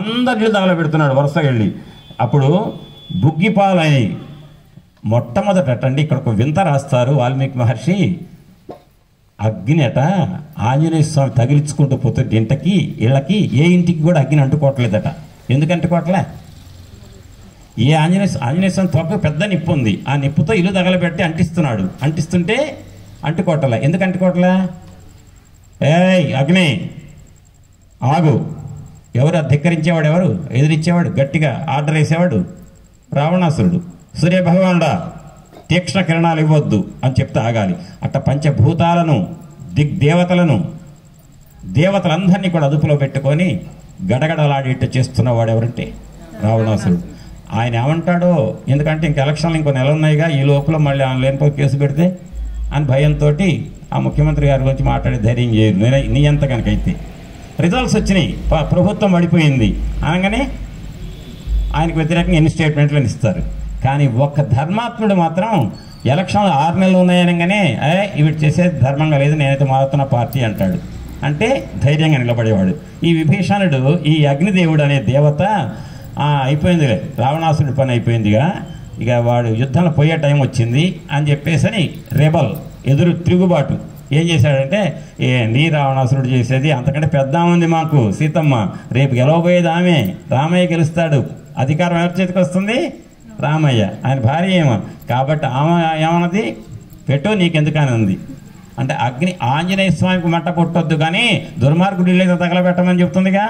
అందరిలో తగలబెడుతున్నాడు వరుసగా వెళ్ళి. అప్పుడు బుగ్గిపాలని మొట్టమొదటండి ఇక్కడ ఒక వింత రాస్తారు వాల్మీకి మహర్షి. అగ్ని అట ఆంజనేయ స్వామి తగిలించుకుంటూ పోతుంటే ఇంటికి ఇళ్ళకి ఏ ఇంటికి కూడా అగ్ని అంటుకోవట్లేదట. ఎందుకు అంటుకోవట్లే? ఏ ఆంజనేయ స్వామి తొక్క పెద్ద నిప్పు ఉంది, ఆ నిప్పుతో ఇల్లు తగలబెట్టి అంటిస్తుంటే అంటుకోవట్లే. ఎందుకు అంటుకోవట్లే? ఏయ్ అగ్ని ఆగు! ఎవరు ధిక్కరించేవాడు, ఎవరు ఎదిరించేవాడు, గట్టిగా ఆర్డర్ వేసేవాడు? రావణాసురుడు. సూర్యభగవానుడా తీక్ష్ణ కిరణాలు ఇవ్వద్దు అని చెప్తే ఆగాలి. అట్ట పంచభూతాలను దిగ్దేవతలను దేవతలందరినీ కూడా అదుపులో పెట్టుకొని గడగడలాడేట్టు చేస్తున్నవాడు ఎవరంటే రావణాసురుడు. ఆయన ఏమంటాడో, ఎందుకంటే ఇంక ఎలక్షన్లు ఇంకో నెల ఉన్నాయిగా, ఈ లోపల మళ్ళీ ఆయన లేనిపో కేసు పెడితే అని భయంతో ఆ ముఖ్యమంత్రి గారి గురించి మాట్లాడే ధైర్యం చేయరు. నీ ఎంత కనుకైతే రిజల్ట్స్ వచ్చినాయి, ప్రభుత్వం పడిపోయింది అనగానే ఆయనకు వ్యతిరేకంగా ఎన్ని స్టేట్మెంట్లను ఇస్తారు. కానీ ఒక్క ధర్మాత్ముడు మాత్రం ఎలక్షన్లు 6 నెలలు ఉన్నాయనగానే ఇవి చేసేది ధర్మంగా లేదు, నేనైతే మారుతున్న పార్టీ అంటాడు. అంటే ధైర్యంగా నిలబడేవాడు. ఈ విభీషణుడు, ఈ అగ్నిదేవుడు అనే దేవత అయిపోయిందిలే, రావణాసురుడి పని అయిపోయిందిగా, ఇక వాడు యుద్ధంలో పోయే టైం వచ్చింది అని చెప్పేసి రెబల్ ఎదురు తిరుగుబాటు ఏం చేశాడంటే, నీ రావణాసురుడు చేసేది అంతకంటే పెద్ద ఉంది మాకు సీతమ్మ, రేపు గెలవబోయేది ఆమె, రామయ్య గెలుస్తాడు, అధికారం ఎవరి చేతికి వస్తుంది? రామయ్య, ఆయన భార్య ఏమో. కాబట్టి ఆమె ఏమన్నది, పెట్టు నీకెందుకని ఉంది. అంటే అగ్ని ఆంజనేయ స్వామికి మంట పుట్టొద్దు కానీ దుర్మార్గుడు ఇల్లు తగలబెట్టమని చెప్తుందిగా.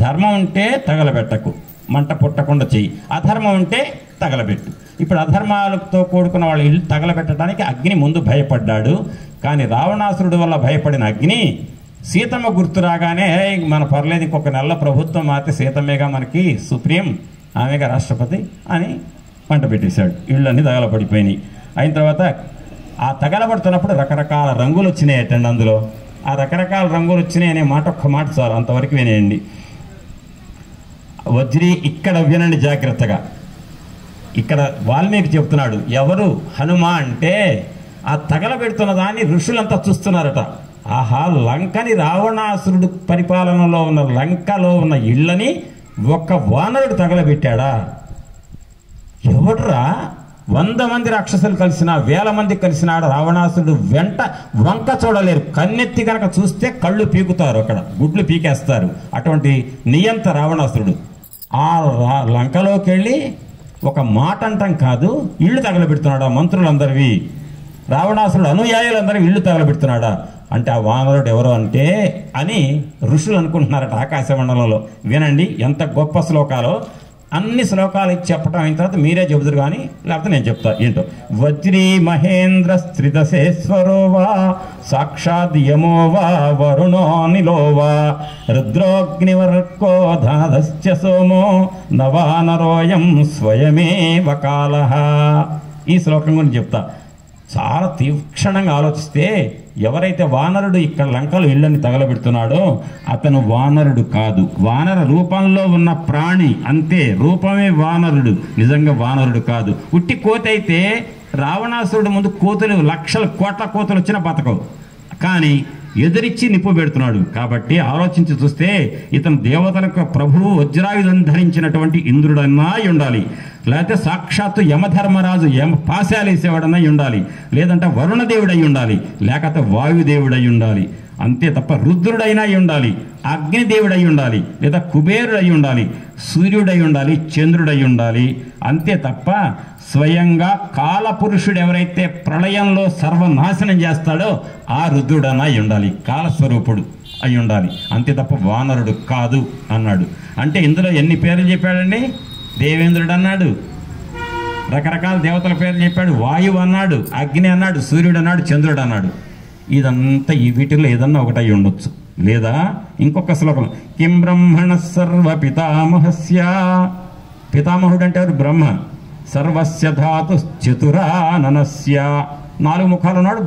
ధర్మం ఉంటే తగలబెట్టకు, మంట పుట్టకుండా చెయ్యి. అధర్మం ఉంటే తగలబెట్టు. ఇప్పుడు అధర్మాలతో కూడుకున్న వాళ్ళ ఇల్లు తగలబెట్టడానికి అగ్ని ముందు భయపడ్డాడు. కానీ రావణాసురుడు వల్ల భయపడిన అగ్ని సీతమ్మ గుర్తు రాగానే మన పర్లేదు, ఇంకొక నెల ప్రభుత్వం మారితే సీతమ్మేగా మనకి సుప్రీం, ఆమెగా రాష్ట్రపతి అని పంట పెట్టేశాడు. ఇళ్ళన్నీ తగలబడిపోయినాయి. అయిన తర్వాత ఆ తగలబడుతున్నప్పుడు రకరకాల రంగులు వచ్చినాయటండి. అందులో ఆ రకరకాల రంగులు వచ్చినాయి అనే మాట ఒక్క మాట చాలు, అంతవరకు వినేయండి. వజ్రి ఇక్కడ వినండి జాగ్రత్తగా. ఇక్కడ వాల్మీకి చెప్తున్నాడు ఎవరు హనుమ అంటే, ఆ తగలబెడుతున్న దాన్ని ఋషులంతా చూస్తున్నారట. ఆహా, లంకని రావణాసురుడు పరిపాలనలో ఉన్న లంకలో ఉన్న ఇళ్ళని ఒక్క వానరుడు తగలబెట్టాడా? ఎవడ్రా? 100 మంది రాక్షసులు కలిసిన, 1000 మంది కలిసినాడు రావణాసురుడు వెంట వంక చూడలేరు. కన్నెత్తి కనుక చూస్తే కళ్ళు పీకుతారు, అక్కడ గుడ్లు పీకేస్తారు. అటువంటి నియంత రావణాసురుడు ఆ లంకలోకి వెళ్ళి ఒక మాట అంటాం కాదు, ఇళ్ళు తగలబెడుతున్నాడు. ఆ మంత్రులందరివి, రావణాసురుడు అనుయాయులందరూ ఇళ్ళు తగలబెడుతున్నాడా అంటే ఆ వానరుడు ఎవరు అంటే అని ఋషులు అనుకుంటున్నారట ఆకాశమండలంలో. వినండి ఎంత గొప్ప శ్లోకాలో. అన్ని శ్లోకాలు చెప్పడం అయిన తర్వాత మీరే చెబుతారు కానీ, లేకపోతే నేను చెప్తా ఏంటో. వజ్రీ మహేంద్ర స్థితసేశ్వరో వా సాక్షాత్ యమో వా వరుణో నిలో వా రుద్రోగ్నివర్కో ధాదశ్చ సోమో నవానరోయం స్వయమేవ కాలః. ఈ శ్లోకం గురించి చెప్తా. చాలా తీక్షణంగా ఆలోచిస్తే ఎవరైతే వానరుడు ఇక్కడ లంకలో ఇళ్ళని తగలబెడుతున్నాడో అతను వానరుడు కాదు, వానర రూపంలో ఉన్న ప్రాణి అంతే. రూపమే వానరుడు, నిజంగా వానరుడు కాదు. ఉట్టి కోతి అయితే రావణాసురుడు ముందు కోతులు లక్షల కోట్ల కోతులు వచ్చినా బతకవు, కానీ ఎదురిచ్చి నిప్పు పెడుతున్నాడు. కాబట్టి ఆలోచించి చూస్తే ఇతను దేవతలకు ప్రభువు వజ్రాయుధం ధరించినటువంటి ఇంద్రుడన్నా ఉండాలి, లేకపోతే సాక్షాత్తు యమధర్మరాజు పాశాలు వేసేవాడన్నా ఉండాలి, లేదంటే వరుణదేవుడై ఉండాలి, లేకపోతే వాయుదేవుడై ఉండాలి. అంతే తప్ప రుద్రుడైనా ఉండాలి, అగ్నిదేవుడై ఉండాలి, లేదా కుబేరుడై ఉండాలి, సూర్యుడై ఉండాలి, చంద్రుడై ఉండాలి. అంతే తప్ప స్వయంగా కాలపురుషుడు ఎవరైతే ప్రళయంలో సర్వనాశనం చేస్తాడో ఆ రుద్రుడన్నా ఉండాలి, కాలస్వరూపుడు అయి ఉండాలి. అంతే తప్ప వానరుడు కాదు అన్నాడు. అంటే ఇందులో ఎన్ని పేర్లు చెప్పాడండి? దేవేంద్రుడు అన్నాడు, రకరకాల దేవతల పేర్లు చెప్పాడు, వాయువు అన్నాడు, అగ్ని అన్నాడు, సూర్యుడు అన్నాడు, చంద్రుడు అన్నాడు. ఇదంతా ఈ వీటిల్లో ఏదన్నా ఒకటై ఉండొచ్చు. లేదా ఇంకొక శ్లోకం కిం బ్రహ్మణ సర్వ పితామహస్య, పితామహుడు అంటే ఎవరు? బ్రహ్మ. సర్వస్య ధాతు చతురాననస్య, 4 ముఖాలు ఉన్నాడు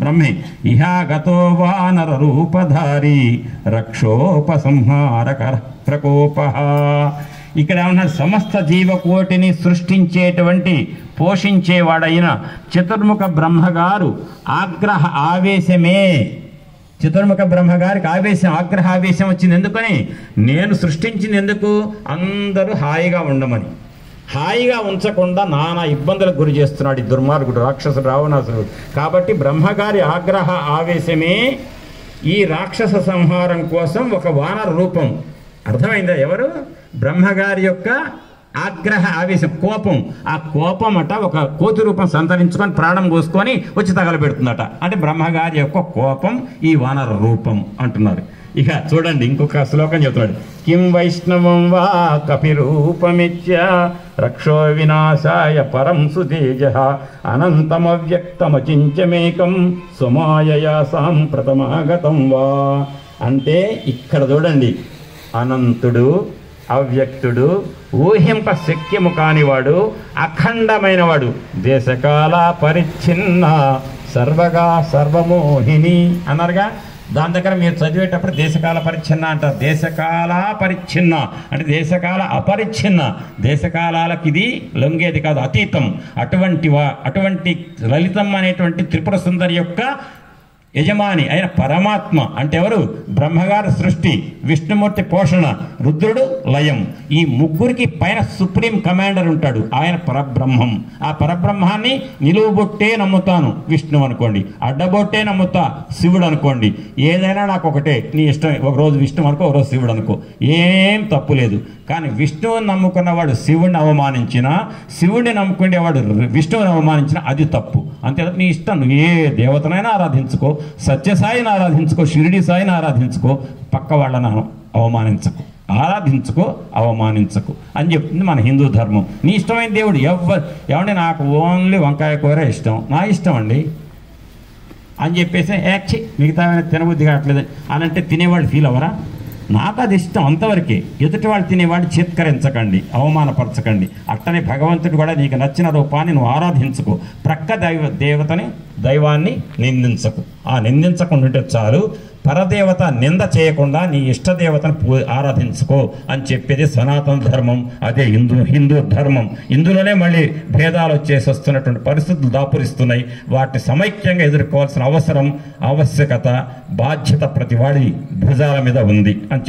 బ్రహ్మే. ఇహాగతో వానర రూపధారి రక్షోపసంహారక ప్రకోప. ఇక్కడ ఏమన్నా సమస్త జీవకోటిని సృష్టించేటువంటి పోషించేవాడైన చతుర్ముఖ బ్రహ్మగారు ఆగ్రహ ఆవేశమే. చతుర్ముఖ బ్రహ్మగారికి ఆగ్రహ ఆవేశం వచ్చింది. ఎందుకని? నేను సృష్టించింది ఎందుకు? అందరూ హాయిగా ఉండమని. హాయిగా ఉంచకుండా నానా ఇబ్బందులకు గురి చేస్తున్నాడు ఈ దుర్మార్గుడు, రాక్షసుడు, రావణాసురుడు. కాబట్టి బ్రహ్మగారి ఆగ్రహ ఆవేశమే ఈ రాక్షస సంహారం కోసం ఒక వానర రూపం. అర్థమైందా? ఎవరు? బ్రహ్మగారి యొక్క ఆగ్రహ ఆవేశం, కోపం. ఆ కోపం అట ఒక కోతి రూపం సంతరించుకొని ప్రాణం కోసుకొని వచ్చి తగలబెడుతుందట. అంటే బ్రహ్మగారి యొక్క కోపం ఈ వానర రూపం అంటున్నారు. ఇక చూడండి ఇంకొక శ్లోకం చెబుతున్నాడు. కిం వైష్ణవం వా కపిరూపమిత్య రక్షో వినాశాయ పరం సుతేజ అనంతమవ్యక్తమచించమేకం స్వమాయయా సాంప్రతమాగతం వా. అంటే ఇక్కడ చూడండి, అనంతుడు, అవ్యక్తుడు, ఊహింప శక్యము కానివాడు, అఖండమైనవాడు, దేశకాల పరిచ్ఛిన్న సర్వగా సర్వమోహిని అన్నారుగా. దాని దగ్గర మీరు చదివేటప్పుడు దేశకాల పరిచ్ఛిన్న అంటారు. దేశకాల పరిచ్ఛిన్న అంటే దేశకాల అపరిచ్ఛిన్న, దేశకాలాలకు ఇది లొంగేది కాదు, అతీతం. అటువంటి లలితం అనేటువంటి త్రిపుర సుందరి యొక్క యజమాని అయిన పరమాత్మ అంటే ఎవరు? బ్రహ్మగారు సృష్టి, విష్ణుమూర్తి పోషణ, రుద్రుడు లయం. ఈ ముగ్గురికి పైన సుప్రీం కమాండర్ ఉంటాడు, ఆయన పరబ్రహ్మం. ఆ పరబ్రహ్మాన్ని నిలువుబొట్టే నమ్ముతాను విష్ణువు అనుకోండి, అడ్డబొట్టే నమ్ముతా శివుడు అనుకోండి. ఏదైనా నాకు ఒకటే, నీ ఇష్టం. ఒకరోజు విష్ణువు అనుకో, ఒకరోజు శివుడు అనుకో, ఏం తప్పు లేదు. కానీ విష్ణువుని నమ్ముకున్నవాడు శివుడిని అవమానించినా, శివుడిని నమ్ముకునేవాడు విష్ణువుని అవమానించినా అది తప్పు. అంతే, నీ ఇష్టం. నువ్వు ఏ దేవతనైనా ఆరాధించుకో, సత్యసాయిని ఆరాధించుకో, షిరిడి సాయిని ఆరాధించుకో, పక్క వాళ్ళను అవమానించకు. ఆరాధించుకో, అవమానించకు అని చెప్తుంది మన హిందూ ధర్మం. నీ ఇష్టమైన దేవుడు ఏమంటే నాకు ఓన్లీ వంకాయ కూర ఇష్టం, నా ఇష్టం అండి అని చెప్పేసి యాక్చి మిగతా తినబుద్ధి కావట్లేదు అని అంటే తినేవాళ్ళు ఫీల్ అవ్వరా? నాకు అది ఇష్టం, అంతవరకే. ఎదుటి వాళ్ళు తినేవాడు చేత్కరించకండి, అవమానపరచకండి. అట్టనే భగవంతుడు కూడా నీకు నచ్చిన రూపాన్ని నువ్వు ఆరాధించుకో, ప్రక్క దైవాన్ని నిందించకు. ఆ నిందించకుండా ఉంటే చాలు. పరదేవత నింద చేయకుండా నీ ఇష్టదేవతను ఆరాధించుకో అని చెప్పేది సనాతన ధర్మం. అదే హిందూ ధర్మం. ఇందులోనే మళ్ళీ భేదాలు వచ్చేసి వస్తున్నటువంటి పరిస్థితులు దాపురిస్తున్నాయి. వాటిని సమైక్యంగా ఎదుర్కోవాల్సిన అవసరం, ఆవశ్యకత, బాధ్యత ప్రతి వాడి భుజాల మీద ఉంది అని